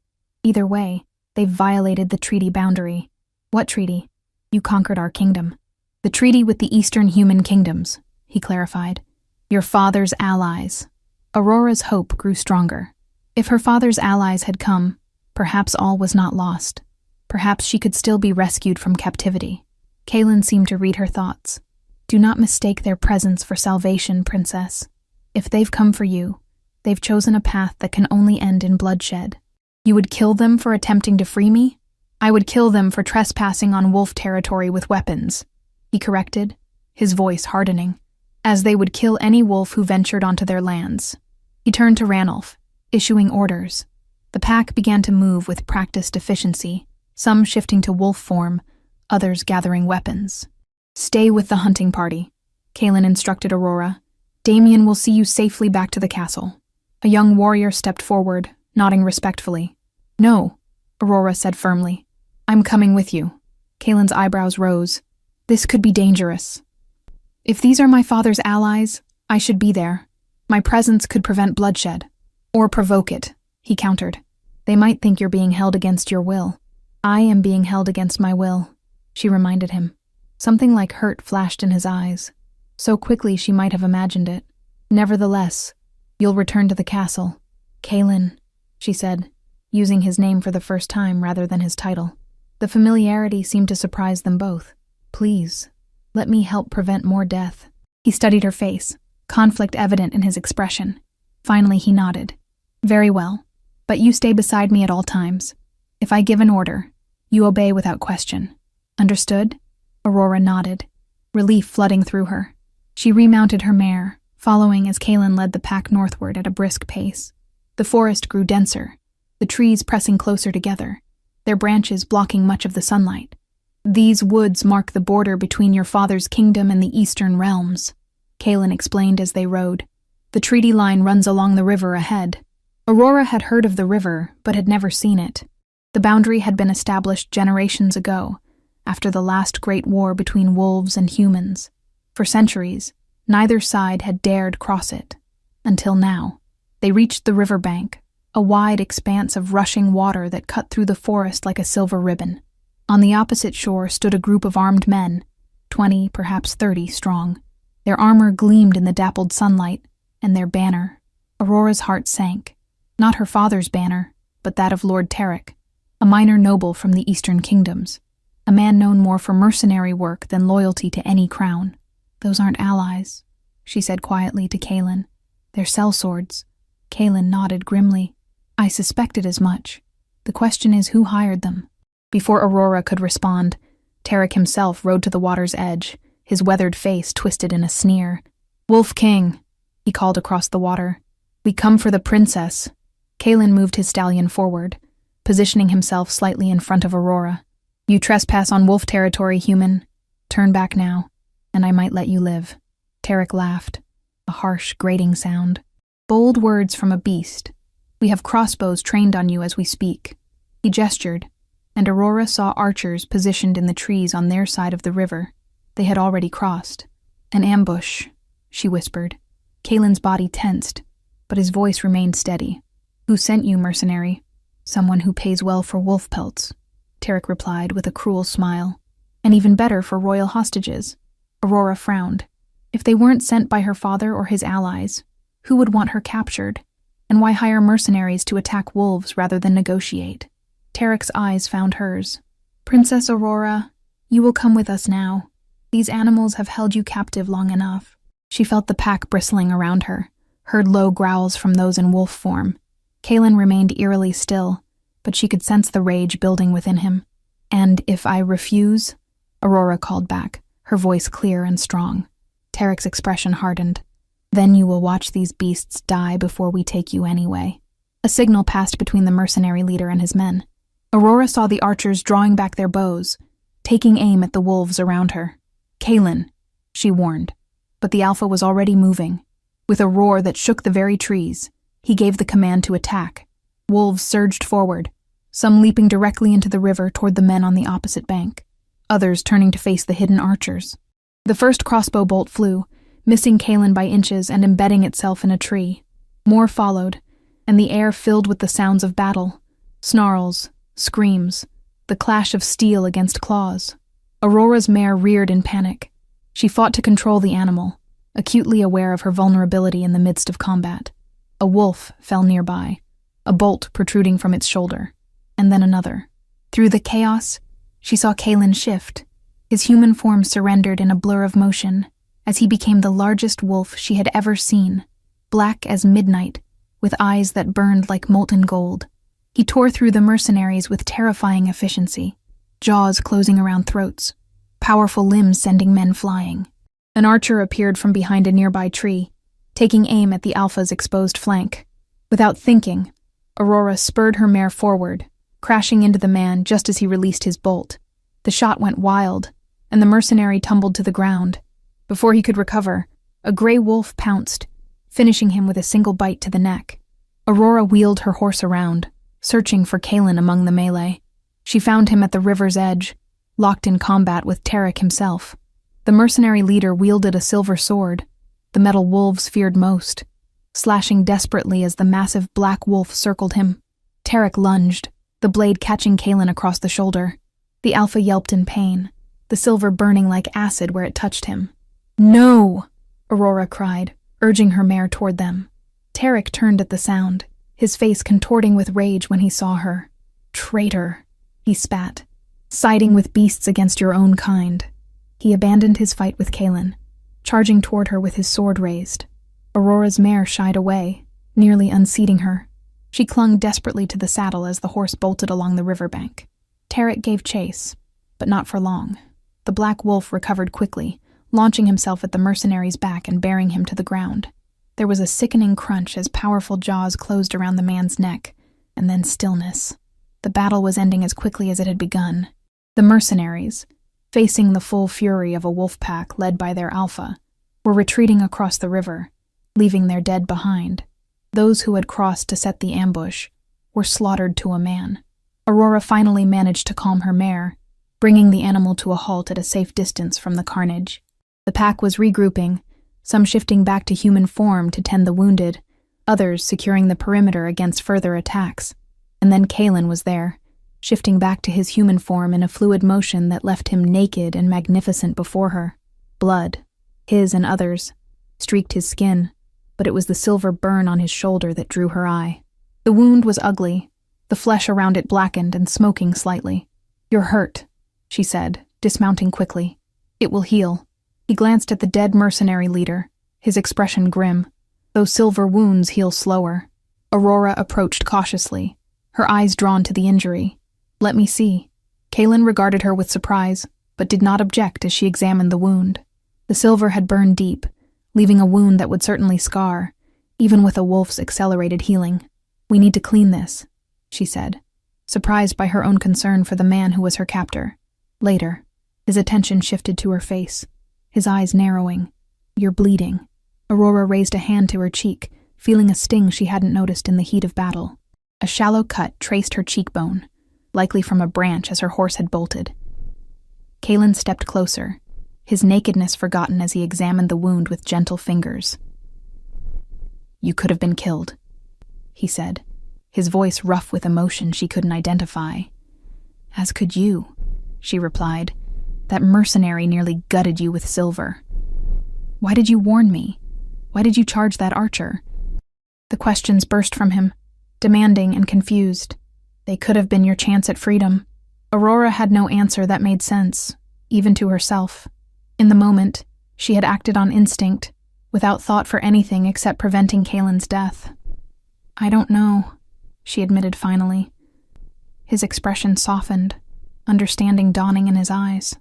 "Either way, they've violated the treaty boundary." "What treaty?" "You conquered our kingdom." "The treaty with the Eastern human kingdoms," he clarified. "Your father's allies." Aurora's hope grew stronger. If her father's allies had come, perhaps all was not lost. Perhaps she could still be rescued from captivity. Kaylin seemed to read her thoughts. "Do not mistake their presence for salvation, Princess. If they've come for you, they've chosen a path that can only end in bloodshed. You would kill them for attempting to free me? I would kill them for trespassing on wolf territory with weapons," he corrected, his voice hardening, "as they would kill any wolf who ventured onto their lands." He turned to Ranulph, issuing orders. The pack began to move with practiced efficiency, some shifting to wolf form, others gathering weapons. "Stay with the hunting party," Kaylin instructed Aurora. "Damien will see you safely back to the castle." A young warrior stepped forward, nodding respectfully. "No," Aurora said firmly. "I'm coming with you." Kaylin's eyebrows rose. "This could be dangerous." "If these are my father's allies, I should be there. My presence could prevent bloodshed. Or provoke it," he countered. "They might think you're being held against your will." "I am being held against my will," she reminded him. Something like hurt flashed in his eyes. So quickly she might have imagined it. "Nevertheless, you'll return to the castle." "Kaylin," she said, using his name for the first time rather than his title. The familiarity seemed to surprise them both. "Please," Let me help prevent more death." He studied her face, conflict evident in his expression. Finally, he nodded. "Very well, but you stay beside me at all times. If I give an order, you obey without question. Understood?" Aurora nodded, relief flooding through her. She remounted her mare, following as Kaelin led the pack northward at a brisk pace. The forest grew denser, the trees pressing closer together, their branches blocking much of the sunlight. "These woods mark the border between your father's kingdom and the eastern realms," Kaelin explained as they rode. "The treaty line runs along the river ahead." Aurora had heard of the river, but had never seen it. The boundary had been established generations ago, after the last great war between wolves and humans. For centuries, neither side had dared cross it. Until now, they reached the riverbank, a wide expanse of rushing water that cut through the forest like a silver ribbon. On the opposite shore stood a group of armed men, 20, perhaps 30 strong. Their armor gleamed in the dappled sunlight, and their banner. Aurora's heart sank. Not her father's banner, but that of Lord Tarek, a minor noble from the Eastern Kingdoms, a man known more for mercenary work than loyalty to any crown. "Those aren't allies," she said quietly to Kaelin. "They're sellswords." Kaelin nodded grimly. "I suspected as much. The question is who hired them?" Before Aurora could respond, Tarek himself rode to the water's edge, his weathered face twisted in a sneer. "Wolf King," he called across the water. "We come for the princess." Kaelin moved his stallion forward, positioning himself slightly in front of Aurora. "You trespass on wolf territory, human. Turn back now, and I might let you live." Tarek laughed, a harsh, grating sound. "Bold words from a beast. We have crossbows trained on you as we speak." He gestured, and Aurora saw archers positioned in the trees on their side of the river. They had already crossed. "An ambush," she whispered. Kaelin's body tensed, but his voice remained steady. "Who sent you, mercenary?" "Someone who pays well for wolf pelts," Tarek replied with a cruel smile. "And even better for royal hostages." Aurora frowned. If they weren't sent by her father or his allies, who would want her captured? And why hire mercenaries to attack wolves rather than negotiate? Tarek's eyes found hers. "Princess Aurora, you will come with us now. These animals have held you captive long enough." She felt the pack bristling around her, heard low growls from those in wolf form. Kaelin remained eerily still, but she could sense the rage building within him. "And if I refuse?" Aurora called back, her voice clear and strong. Tarek's expression hardened. "Then you will watch these beasts die before we take you anyway." A signal passed between the mercenary leader and his men. Aurora saw the archers drawing back their bows, taking aim at the wolves around her. "Kaelin," she warned. But the alpha was already moving. With a roar that shook the very trees, he gave the command to attack. Wolves surged forward, some leaping directly into the river toward the men on the opposite bank, others turning to face the hidden archers. The first crossbow bolt flew, missing Kaelin by inches and embedding itself in a tree. More followed, and the air filled with the sounds of battle. Snarls, screams, the clash of steel against claws. Aurora's mare reared in panic. She fought to control the animal, acutely aware of her vulnerability in the midst of combat. A wolf fell nearby, a bolt protruding from its shoulder, and then another. Through the chaos, she saw Kaelin shift. His human form surrendered in a blur of motion as he became the largest wolf she had ever seen, black as midnight, with eyes that burned like molten gold. He tore through the mercenaries with terrifying efficiency, jaws closing around throats, powerful limbs sending men flying. An archer appeared from behind a nearby tree, taking aim at the alpha's exposed flank. Without thinking, Aurora spurred her mare forward, crashing into the man just as he released his bolt. The shot went wild, and the mercenary tumbled to the ground. Before he could recover, a gray wolf pounced, finishing him with a single bite to the neck. Aurora wheeled her horse around, searching for Kaelin among the melee. She found him at the river's edge, locked in combat with Tarek himself. The mercenary leader wielded a silver sword, the metal wolves feared most, slashing desperately as the massive black wolf circled him. Tarek lunged, the blade catching Kaelin across the shoulder. The alpha yelped in pain, the silver burning like acid where it touched him. "No!" Aurora cried, urging her mare toward them. Tarek turned at the sound, his face contorting with rage when he saw her. "Traitor," he spat. "Siding with beasts against your own kind." He abandoned his fight with Kaelin, charging toward her with his sword raised. Aurora's mare shied away, nearly unseating her. She clung desperately to the saddle as the horse bolted along the riverbank. Tarek gave chase, but not for long. The black wolf recovered quickly, launching himself at the mercenary's back and bearing him to the ground. There was a sickening crunch as powerful jaws closed around the man's neck, and then stillness. The battle was ending as quickly as it had begun. The mercenaries, facing the full fury of a wolf pack led by their alpha, were retreating across the river, leaving their dead behind. Those who had crossed to set the ambush were slaughtered to a man. Aurora finally managed to calm her mare, bringing the animal to a halt at a safe distance from the carnage. The pack was regrouping, some shifting back to human form to tend the wounded, others securing the perimeter against further attacks. And then Kaelin was there, shifting back to his human form in a fluid motion that left him naked and magnificent before her. Blood, his and others, streaked his skin, but it was the silver burn on his shoulder that drew her eye. The wound was ugly, the flesh around it blackened and smoking slightly. "You're hurt," she said, dismounting quickly. "It will heal." He glanced at the dead mercenary leader, his expression grim. Those silver wounds heal slower. Aurora approached cautiously, her eyes drawn to the injury. "Let me see." Kaelin regarded her with surprise, but did not object as she examined the wound. The silver had burned deep, leaving a wound that would certainly scar, even with a wolf's accelerated healing. "We need to clean this," she said, surprised by her own concern for the man who was her captor. Later, his attention shifted to her face, his eyes narrowing. "You're bleeding." Aurora raised a hand to her cheek, feeling a sting she hadn't noticed in the heat of battle. A shallow cut traced her cheekbone, likely from a branch as her horse had bolted. Kaelin stepped closer, his nakedness forgotten as he examined the wound with gentle fingers. "You could have been killed," he said, his voice rough with emotion she couldn't identify. "As could you," she replied. "That mercenary nearly gutted you with silver. Why did you warn me? Why did you charge that archer?" The questions burst from him, demanding and confused. They could have been your chance at freedom. Aurora had no answer that made sense, even to herself. In the moment, she had acted on instinct, without thought for anything except preventing Kaelin's death. "I don't know," she admitted finally. His expression softened, understanding dawning in his eyes.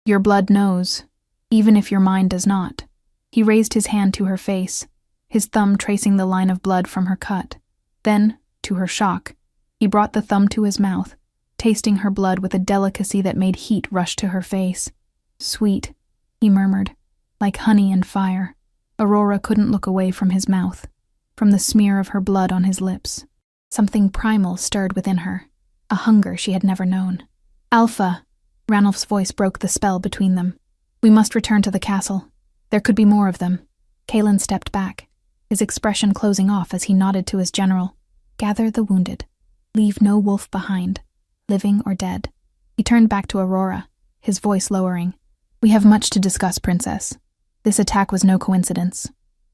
"Your blood knows, even if your mind does not." He raised his hand to her face, his thumb tracing the line of blood from her cut. Then, to her shock, he brought the thumb to his mouth, tasting her blood with a delicacy that made heat rush to her face. "Sweet," he murmured, "like honey and fire." Aurora couldn't look away from his mouth, from the smear of her blood on his lips. Something primal stirred within her, a hunger she had never known. "Alpha," Ranulph's voice broke the spell between them. "We must return to the castle. There could be more of them." Kaelin stepped back, his expression closing off as he nodded to his general. "Gather the wounded. Leave no wolf behind, living or dead." He turned back to Aurora, his voice lowering. "We have much to discuss, Princess. This attack was no coincidence.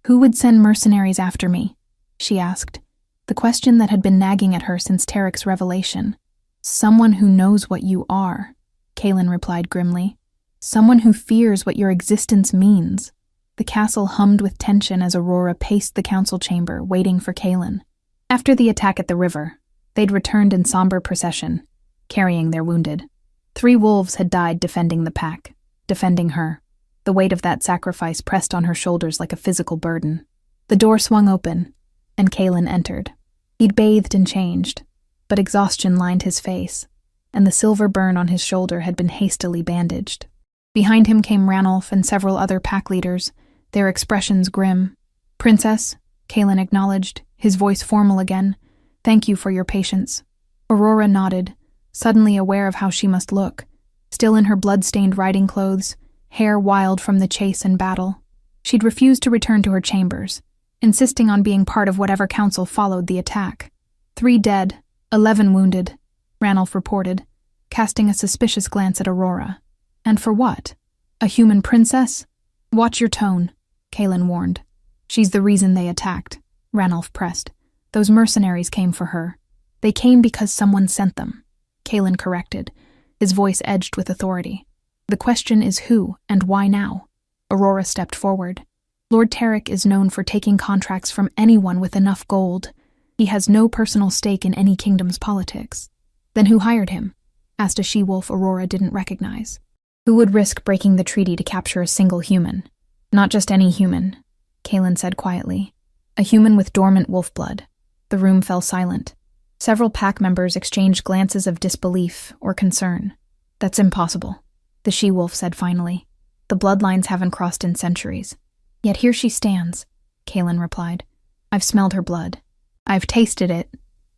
Who would send mercenaries after me?" she asked, the question that had been nagging at her since Tarek's revelation. "Someone who knows what you are," Kaelin replied grimly. "Someone who fears what your existence means." The castle hummed with tension as Aurora paced the council chamber, waiting for Kaelin. After the attack at the river, they'd returned in somber procession, carrying their wounded. 3 wolves had died defending the pack, defending her. The weight of that sacrifice pressed on her shoulders like a physical burden. The door swung open, and Kaelin entered. He'd bathed and changed, but exhaustion lined his face, and the silver burn on his shoulder had been hastily bandaged. Behind him came Ranulph and several other pack leaders, their expressions grim. "Princess," Kaelin acknowledged, his voice formal again, "thank you for your patience." Aurora nodded, suddenly aware of how she must look, still in her blood-stained riding clothes, hair wild from the chase and battle. She'd refused to return to her chambers, insisting on being part of whatever council followed the attack. 3 dead, 11 wounded, Ranulph reported, casting a suspicious glance at Aurora. "And for what? A human princess?" "Watch your tone," Kaelin warned. "She's the reason they attacked," Ranulph pressed. "Those mercenaries came for her. They came because someone sent them," Kaelin corrected, his voice edged with authority. The question is who and why now? Aurora stepped forward. Lord Tarek is known for taking contracts from anyone with enough gold. He has no personal stake in any kingdom's politics. Then who hired him? Asked a she-wolf Aurora didn't recognize. Who would risk breaking the treaty to capture a single human? Not just any human, Kaelin said quietly. A human with dormant wolf blood. The room fell silent. Several pack members exchanged glances of disbelief or concern. That's impossible, the she-wolf said finally. The bloodlines haven't crossed in centuries. Yet here she stands, Kaelin replied. I've smelled her blood. I've tasted it.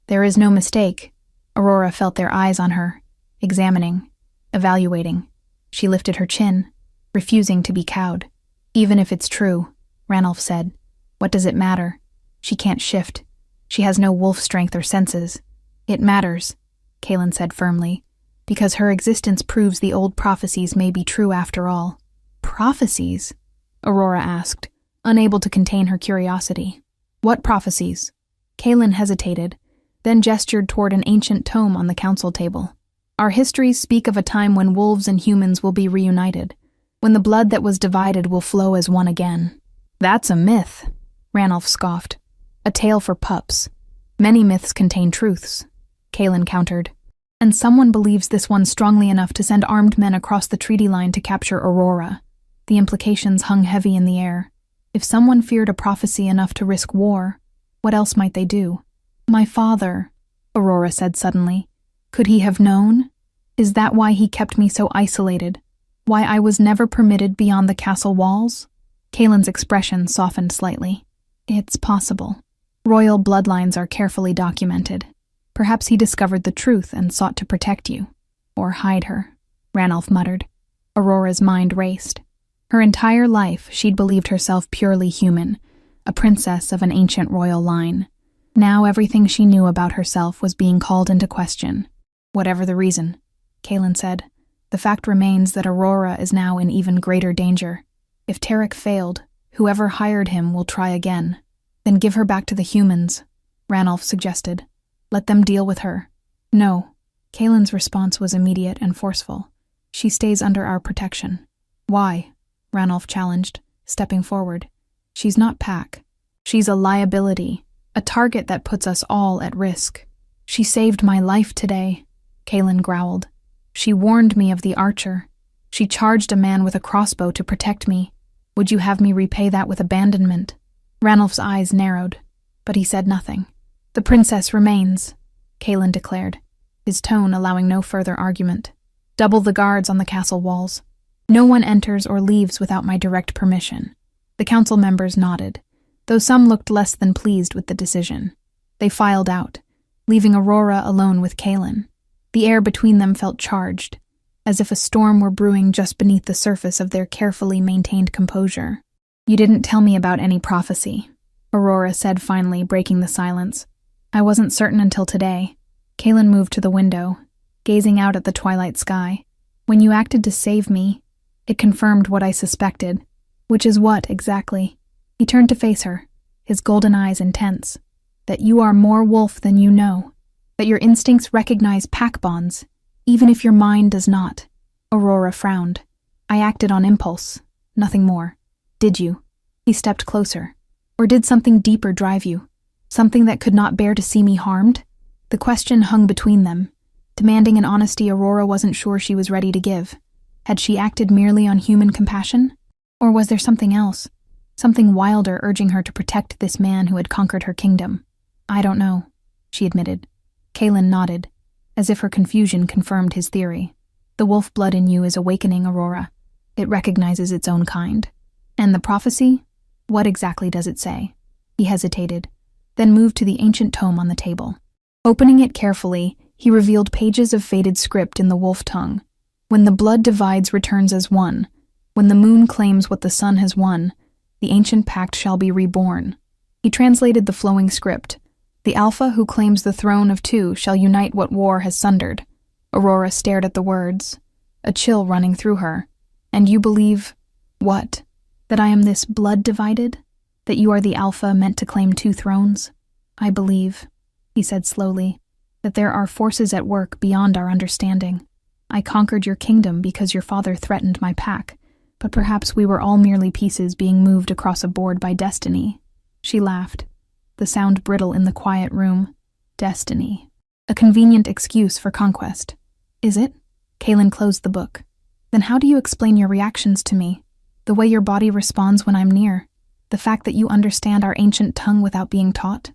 There is no mistake. Aurora felt their eyes on her, examining, evaluating. She lifted her chin, refusing to be cowed. Even if it's true, Ranulph said. What does it matter? She can't shift. She has no wolf strength or senses. It matters, Kaelin said firmly, because her existence proves the old prophecies may be true after all. Prophecies? Aurora asked, unable to contain her curiosity. What prophecies? Kaelin hesitated, then gestured toward an ancient tome on the council table. Our histories speak of a time when wolves and humans will be reunited, when the blood that was divided will flow as one again. That's a myth, Ranulph scoffed. A tale for pups. Many myths contain truths, Kaelin countered. And someone believes this one strongly enough to send armed men across the treaty line to capture Aurora. The implications hung heavy in the air. If someone feared a prophecy enough to risk war, what else might they do? My father, Aurora said suddenly. Could he have known? Is that why he kept me so isolated? Why I was never permitted beyond the castle walls? Kaelin's expression softened slightly. It's possible. Royal bloodlines are carefully documented. Perhaps he discovered the truth and sought to protect you. Or hide her, Ranulph muttered. Aurora's mind raced. Her entire life, she'd believed herself purely human, a princess of an ancient royal line. Now everything she knew about herself was being called into question. Whatever the reason, Kaelin said, the fact remains that Aurora is now in even greater danger. If Tarek failed, whoever hired him will try again. Then give her back to the humans, Ranulph suggested. Let them deal with her. No. Kaelin's response was immediate and forceful. She stays under our protection. Why? Ranulph challenged, stepping forward. She's not Pack. She's a liability, a target that puts us all at risk. She saved my life today, Kaelin growled. She warned me of the archer. She charged a man with a crossbow to protect me. Would you have me repay that with abandonment? Ranulph's eyes narrowed, but he said nothing. The princess remains, Kaelin declared, his tone allowing no further argument. Double the guards on the castle walls. No one enters or leaves without my direct permission. The council members nodded, though some looked less than pleased with the decision. They filed out, leaving Aurora alone with Kaelin. The air between them felt charged, as if a storm were brewing just beneath the surface of their carefully maintained composure. You didn't tell me about any prophecy, Aurora said finally, breaking the silence. I wasn't certain until today. Kaelin moved to the window, gazing out at the twilight sky. When you acted to save me, it confirmed what I suspected. Which is what, exactly? He turned to face her, his golden eyes intense. That you are more wolf than you know. That your instincts recognize pack bonds, even if your mind does not. Aurora frowned. I acted on impulse, nothing more. Did you? He stepped closer. Or did something deeper drive you? Something that could not bear to see me harmed? The question hung between them, demanding an honesty Aurora wasn't sure she was ready to give. Had she acted merely on human compassion? Or was there something else? Something wilder urging her to protect this man who had conquered her kingdom? I don't know, she admitted. Kaelin nodded, as if her confusion confirmed his theory. The wolf blood in you is awakening, Aurora. It recognizes its own kind. And the prophecy? What exactly does it say? He hesitated, then moved to the ancient tome on the table. Opening it carefully, he revealed pages of faded script in the wolf tongue. When the blood divides returns as one, when the moon claims what the sun has won, the ancient pact shall be reborn. He translated the flowing script. The Alpha who claims the throne of two shall unite what war has sundered. Aurora stared at the words, a chill running through her. And you believe, what? That I am this blood divided? That you are the Alpha meant to claim two thrones? I believe, he said slowly, that there are forces at work beyond our understanding. I conquered your kingdom because your father threatened my pack, but perhaps we were all merely pieces being moved across a board by destiny." She laughed, the sound brittle in the quiet room. Destiny. A convenient excuse for conquest. Is it? Kaelin closed the book. Then how do you explain your reactions to me? The way your body responds when I'm near? The fact that you understand our ancient tongue without being taught?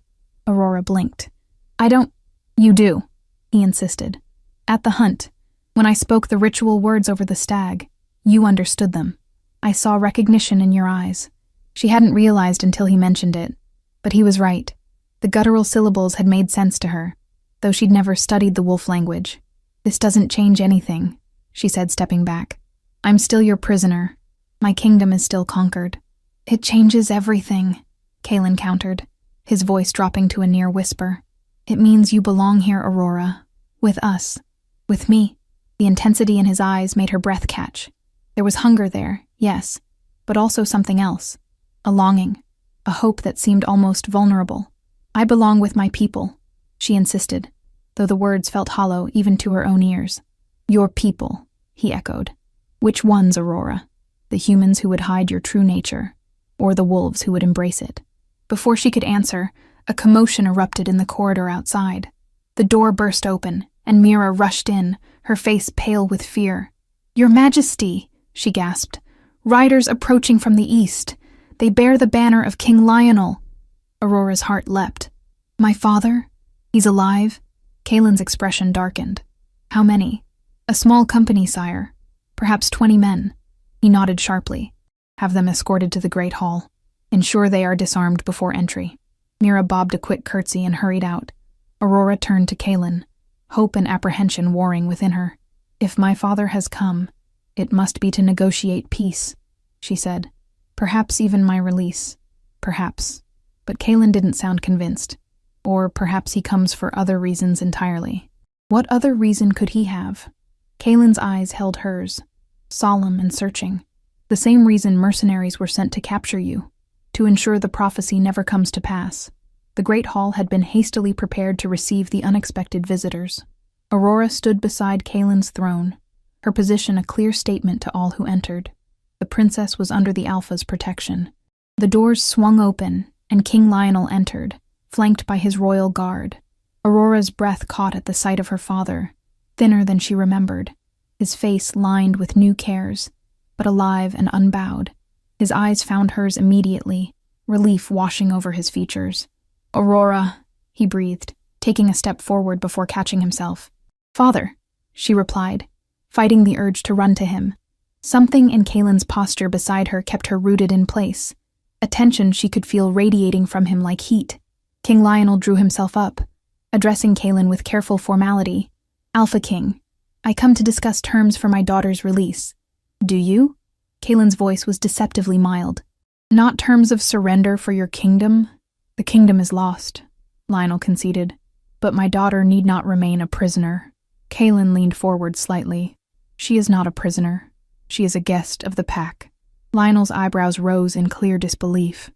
Aurora blinked. I don't. You do, he insisted. At the hunt, when I spoke the ritual words over the stag, you understood them. I saw recognition in your eyes. She hadn't realized until he mentioned it, but he was right. The guttural syllables had made sense to her, though she'd never studied the wolf language. This doesn't change anything, she said, stepping back. I'm still your prisoner. My kingdom is still conquered. It changes everything, Kaelin countered, his voice dropping to a near whisper. It means you belong here, Aurora. With us. With me. The intensity in his eyes made her breath catch. There was hunger there, yes, but also something else. A longing. A hope that seemed almost vulnerable. I belong with my people, she insisted, though the words felt hollow even to her own ears. Your people, he echoed. Which ones, Aurora? The humans who would hide your true nature, or the wolves who would embrace it? Before she could answer, a commotion erupted in the corridor outside. The door burst open, and Mira rushed in, her face pale with fear. Your Majesty, she gasped. Riders approaching from the east. They bear the banner of King Lionel. Aurora's heart leapt. My father? He's alive? Kaelin's expression darkened. How many? A small company, sire. Perhaps 20 men. He nodded sharply. Have them escorted to the Great Hall. Ensure they are disarmed before entry. Mira bobbed a quick curtsy and hurried out. Aurora turned to Kaelin, hope and apprehension warring within her. If my father has come, it must be to negotiate peace, she said. Perhaps even my release. Perhaps. But Kaelin didn't sound convinced. Or perhaps he comes for other reasons entirely. What other reason could he have? Kaelin's eyes held hers, solemn and searching. The same reason mercenaries were sent to capture you, to ensure the prophecy never comes to pass. The Great Hall had been hastily prepared to receive the unexpected visitors. Aurora stood beside Kaelin's throne, her position a clear statement to all who entered. The princess was under the Alpha's protection. The doors swung open, and King Lionel entered, flanked by his royal guard. Aurora's breath caught at the sight of her father, thinner than she remembered, his face lined with new cares, but alive and unbowed. His eyes found hers immediately, relief washing over his features. Aurora, he breathed, taking a step forward before catching himself. Father, she replied, fighting the urge to run to him. Something in Kaelin's posture beside her kept her rooted in place, a tension she could feel radiating from him like heat. King Lionel drew himself up, addressing Kaelin with careful formality. Alpha King, I come to discuss terms for my daughter's release. Do you? Kaelin's voice was deceptively mild. Not terms of surrender for your kingdom? The kingdom is lost, Lionel conceded, but my daughter need not remain a prisoner. Kaelin leaned forward slightly. She is not a prisoner. She is a guest of the pack. Lionel's eyebrows rose in clear disbelief.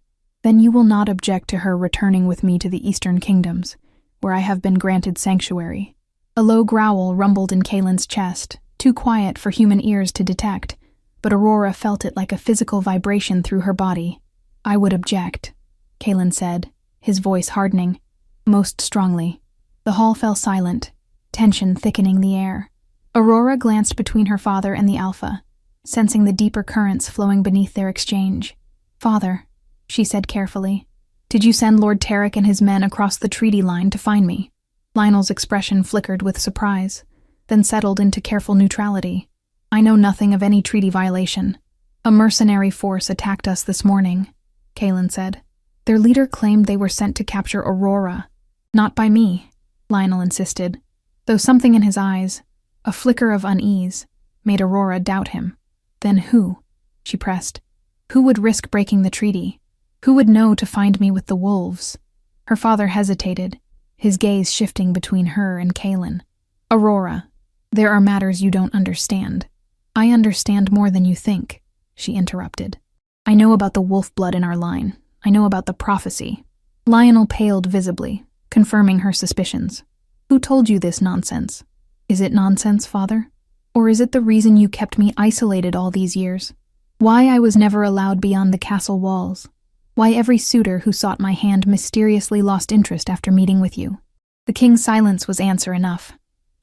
Then you will not object to her returning with me to the Eastern Kingdoms, where I have been granted sanctuary. A low growl rumbled in Kaelin's chest, too quiet for human ears to detect, but Aurora felt it like a physical vibration through her body. I would object, Kaelin said, his voice hardening, most strongly. The hall fell silent, tension thickening the air. Aurora glanced between her father and the Alpha, sensing the deeper currents flowing beneath their exchange. Father, she said carefully, did you send Lord Tarek and his men across the treaty line to find me? Lionel's expression flickered with surprise, then settled into careful neutrality. I know nothing of any treaty violation. A mercenary force attacked us this morning, Kaelin said. Their leader claimed they were sent to capture Aurora. Not by me, Lionel insisted, though something in his eyes, a flicker of unease, made Aurora doubt him. Then who? She pressed. Who would risk breaking the treaty? Who would know to find me with the wolves? Her father hesitated, his gaze shifting between her and Kaelin. Aurora, there are matters you don't understand. I understand more than you think, she interrupted. I know about the wolf blood in our line. I know about the prophecy. Lionel paled visibly, confirming her suspicions. Who told you this nonsense? Is it nonsense, father? Or is it the reason you kept me isolated all these years? Why I was never allowed beyond the castle walls? Why every suitor who sought my hand mysteriously lost interest after meeting with you? The king's silence was answer enough.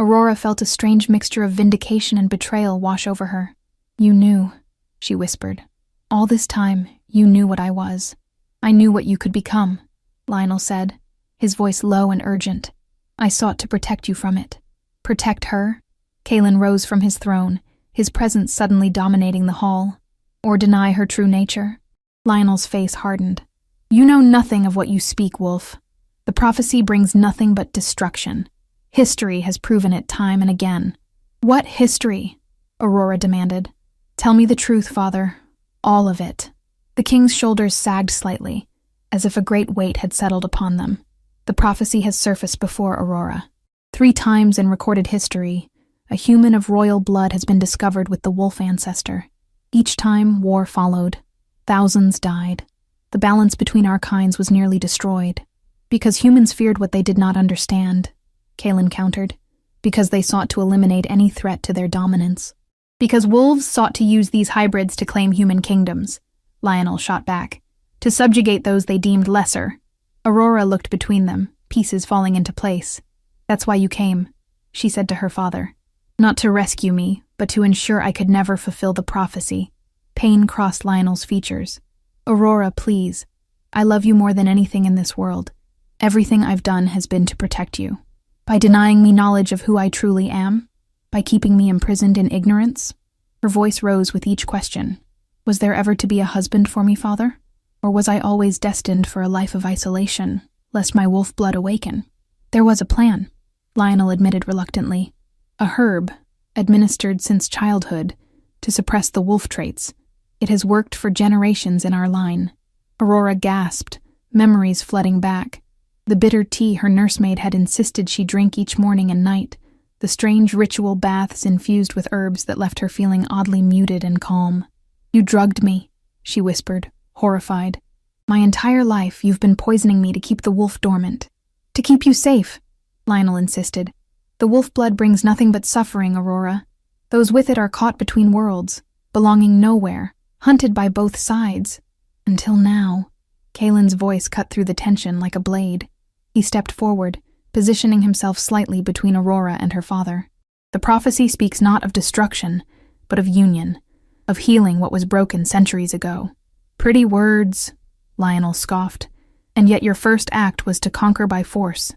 Aurora felt a strange mixture of vindication and betrayal wash over her. You knew, she whispered. All this time, you knew what I was. I knew what you could become, Lionel said, his voice low and urgent. I sought to protect you from it. Protect her? Kaelin rose from his throne, his presence suddenly dominating the hall. Or deny her true nature? Lionel's face hardened. You know nothing of what you speak, Wolf. The prophecy brings nothing but destruction. History has proven it time and again. What history? Aurora demanded. Tell me the truth, Father. All of it. The king's shoulders sagged slightly, as if a great weight had settled upon them. The prophecy has surfaced before Aurora. 3 times in recorded history, a human of royal blood has been discovered with the wolf ancestor. Each time, war followed. Thousands died. The balance between our kinds was nearly destroyed. Because humans feared what they did not understand, Kaelin countered. Because they sought to eliminate any threat to their dominance. Because wolves sought to use these hybrids to claim human kingdoms, Lionel shot back. To subjugate those they deemed lesser. Aurora looked between them, pieces falling into place. That's why you came, she said to her father. Not to rescue me, but to ensure I could never fulfill the prophecy. Pain crossed Lionel's features. Aurora, please. I love you more than anything in this world. Everything I've done has been to protect you. By denying me knowledge of who I truly am? By keeping me imprisoned in ignorance? Her voice rose with each question. Was there ever to be a husband for me, Father? Or was I always destined for a life of isolation, lest my wolf blood awaken? There was a plan, Lionel admitted reluctantly. A herb, administered since childhood, to suppress the wolf traits. It has worked for generations in our line. Aurora gasped, memories flooding back. The bitter tea her nursemaid had insisted she drink each morning and night, the strange ritual baths infused with herbs that left her feeling oddly muted and calm. You drugged me, she whispered, horrified. My entire life you've been poisoning me to keep the wolf dormant. To keep you safe, Lionel insisted. The wolf blood brings nothing but suffering, Aurora. Those with it are caught between worlds, belonging nowhere, hunted by both sides. Until now. Kaelin's voice cut through the tension like a blade. He stepped forward, positioning himself slightly between Aurora and her father. The prophecy speaks not of destruction, but of union, of healing what was broken centuries ago. Pretty words, Lionel scoffed, and yet your first act was to conquer by force.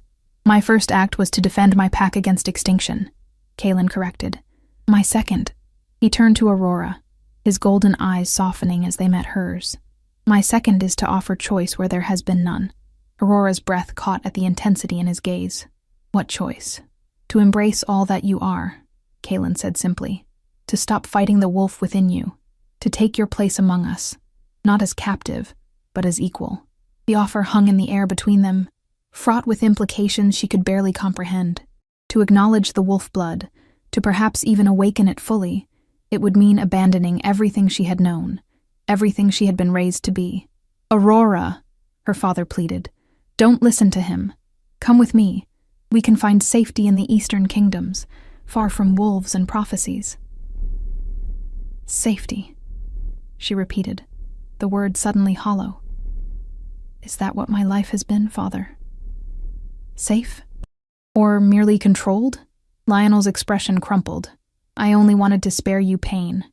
My first act was to defend my pack against extinction, Kaelin corrected. My second. He turned to Aurora, his golden eyes softening as they met hers. My second is to offer choice where there has been none. Aurora's breath caught at the intensity in his gaze. What choice? To embrace all that you are, Kaelin said simply. To stop fighting the wolf within you. To take your place among us. Not as captive, but as equal. The offer hung in the air between them, fraught with implications she could barely comprehend. To acknowledge the wolf blood, to perhaps even awaken it fully, it would mean abandoning everything she had known, everything she had been raised to be. Aurora, her father pleaded, don't listen to him. Come with me. We can find safety in the eastern kingdoms, far from wolves and prophecies. Safety, she repeated, the word suddenly hollow. Is that what my life has been, Father? Safe? Or merely controlled? Lionel's expression crumpled. I only wanted to spare you pain.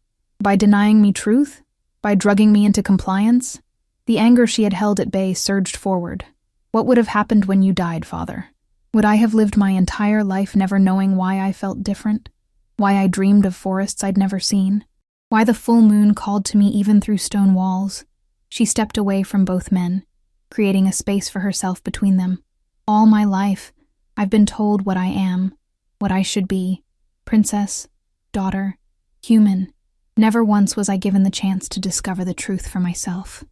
By denying me truth? By drugging me into compliance? The anger she had held at bay surged forward. What would have happened when you died, Father? Would I have lived my entire life never knowing why I felt different? Why I dreamed of forests I'd never seen? Why the full moon called to me even through stone walls? She stepped away from both men, creating a space for herself between them. All my life, I've been told what I am, what I should be. Princess, daughter, human. Never once was I given the chance to discover the truth for myself.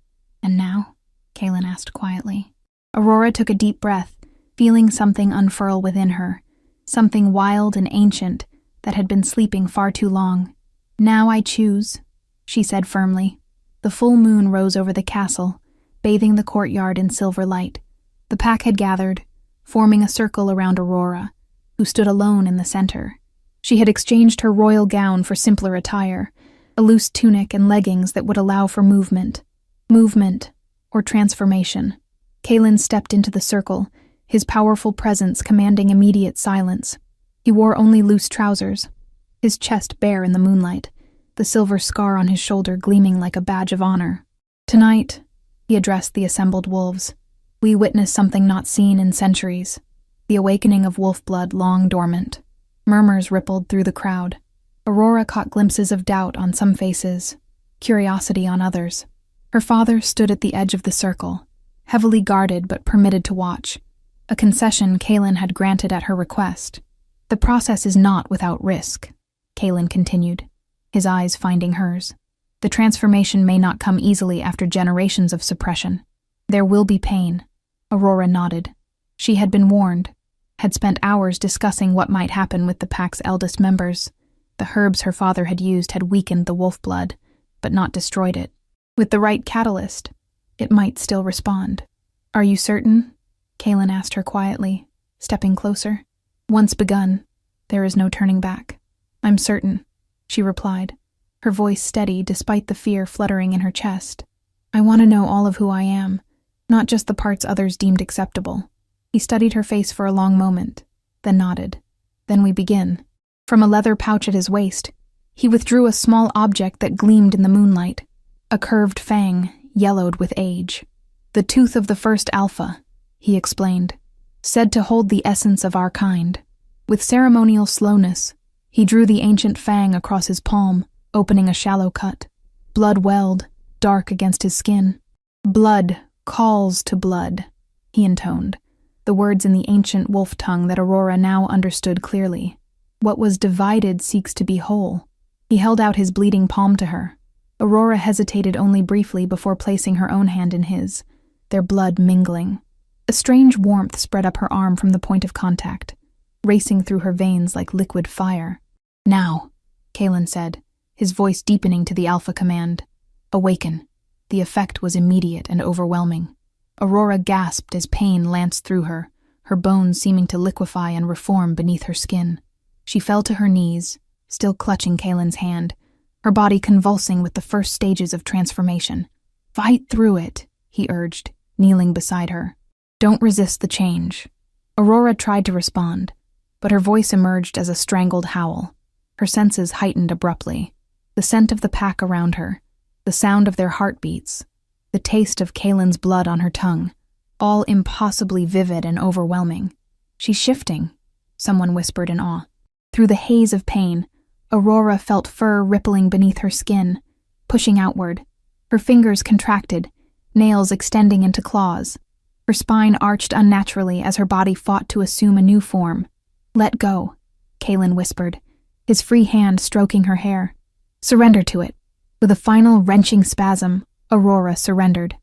And now? Kaelin asked quietly. Aurora took a deep breath, feeling something unfurl within her, something wild and ancient that had been sleeping far too long. Now I choose, she said firmly. The full moon rose over the castle, bathing the courtyard in silver light. The pack had gathered, forming a circle around Aurora, who stood alone in the center. She had exchanged her royal gown for simpler attire, a loose tunic and leggings that would allow for movement, or transformation. Kaelin stepped into the circle, his powerful presence commanding immediate silence. He wore only loose trousers, his chest bare in the moonlight, the silver scar on his shoulder gleaming like a badge of honor. "Tonight," he addressed the assembled wolves, "we witness something not seen in centuries, the awakening of wolf blood long dormant." Murmurs rippled through the crowd. Aurora caught glimpses of doubt on some faces, curiosity on others. Her father stood at the edge of the circle, heavily guarded but permitted to watch, a concession Kaelin had granted at her request. "The process is not without risk," Kaelin continued, his eyes finding hers. "The transformation may not come easily after generations of suppression. There will be pain." Aurora nodded. She had been warned, had spent hours discussing what might happen with the pack's eldest members. The herbs her father had used had weakened the wolf blood, but not destroyed it. With the right catalyst, it might still respond. "Are you certain?" Kaelin asked her quietly, stepping closer. "Once begun, there is no turning back." "I'm certain," she replied, her voice steady despite the fear fluttering in her chest. "I want to know all of who I am, not just the parts others deemed acceptable." He studied her face for a long moment, then nodded. "Then we begin." From a leather pouch at his waist, he withdrew a small object that gleamed in the moonlight, a curved fang, yellowed with age. "The tooth of the first alpha," he explained, "said to hold the essence of our kind." With ceremonial slowness, he drew the ancient fang across his palm, opening a shallow cut. Blood welled, dark against his skin. "Blood calls to blood," he intoned, the words in the ancient wolf tongue that Aurora now understood clearly. "What was divided seeks to be whole." He held out his bleeding palm to her. Aurora hesitated only briefly before placing her own hand in his, their blood mingling. A strange warmth spread up her arm from the point of contact, racing through her veins like liquid fire. "Now," Kaelin said, his voice deepening to the alpha command. "Awaken." The effect was immediate and overwhelming. Aurora gasped as pain lanced through her, her bones seeming to liquefy and reform beneath her skin. She fell to her knees, still clutching Kaelin's hand, her body convulsing with the first stages of transformation. "Fight through it," he urged, kneeling beside her. "Don't resist the change." Aurora tried to respond, but her voice emerged as a strangled howl. Her senses heightened abruptly. The scent of the pack around her, the sound of their heartbeats, the taste of Kaelin's blood on her tongue, all impossibly vivid and overwhelming. "She's shifting," someone whispered in awe. Through the haze of pain, Aurora felt fur rippling beneath her skin, pushing outward. Her fingers contracted, nails extending into claws. Her spine arched unnaturally as her body fought to assume a new form. "Let go," Kaelin whispered, his free hand stroking her hair. "Surrender to it." With a final wrenching spasm, Aurora surrendered.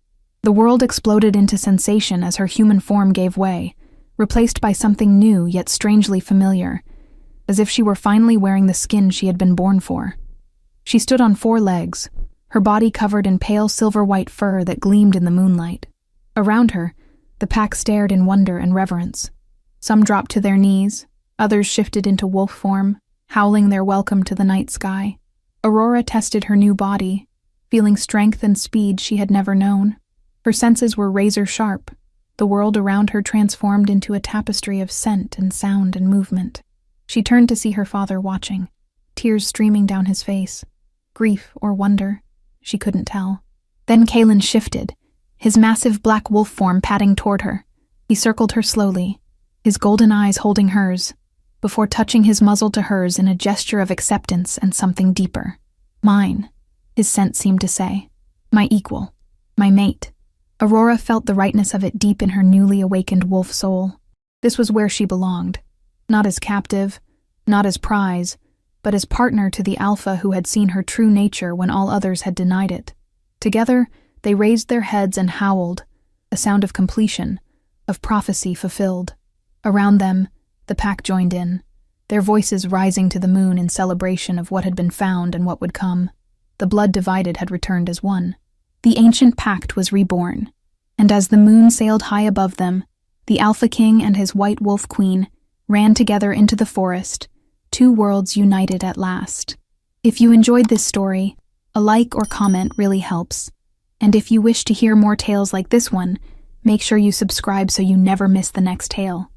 The world exploded into sensation as her human form gave way, replaced by something new yet strangely familiar, as if she were finally wearing the skin she had been born for. She stood on 4 legs, her body covered in pale silver-white fur that gleamed in the moonlight. Around her, the pack stared in wonder and reverence. Some dropped to their knees, others shifted into wolf form, howling their welcome to the night sky. Aurora tested her new body, feeling strength and speed she had never known. Her senses were razor-sharp, the world around her transformed into a tapestry of scent and sound and movement. She turned to see her father watching, tears streaming down his face. Grief or wonder, she couldn't tell. Then Kaelin shifted, his massive black wolf form padding toward her. He circled her slowly, his golden eyes holding hers, before touching his muzzle to hers in a gesture of acceptance and something deeper. "Mine," his scent seemed to say. "My equal. My mate." Aurora felt the rightness of it deep in her newly awakened wolf soul. This was where she belonged. Not as captive, not as prize, but as partner to the alpha who had seen her true nature when all others had denied it. Together, they raised their heads and howled, a sound of completion, of prophecy fulfilled. Around them, the pack joined in, their voices rising to the moon in celebration of what had been found and what would come. The blood divided had returned as one. The ancient pact was reborn, and as the moon sailed high above them, the Alpha King and his white wolf queen ran together into the forest, two worlds united at last. If you enjoyed this story, a like or comment really helps. And if you wish to hear more tales like this one, make sure you subscribe so you never miss the next tale.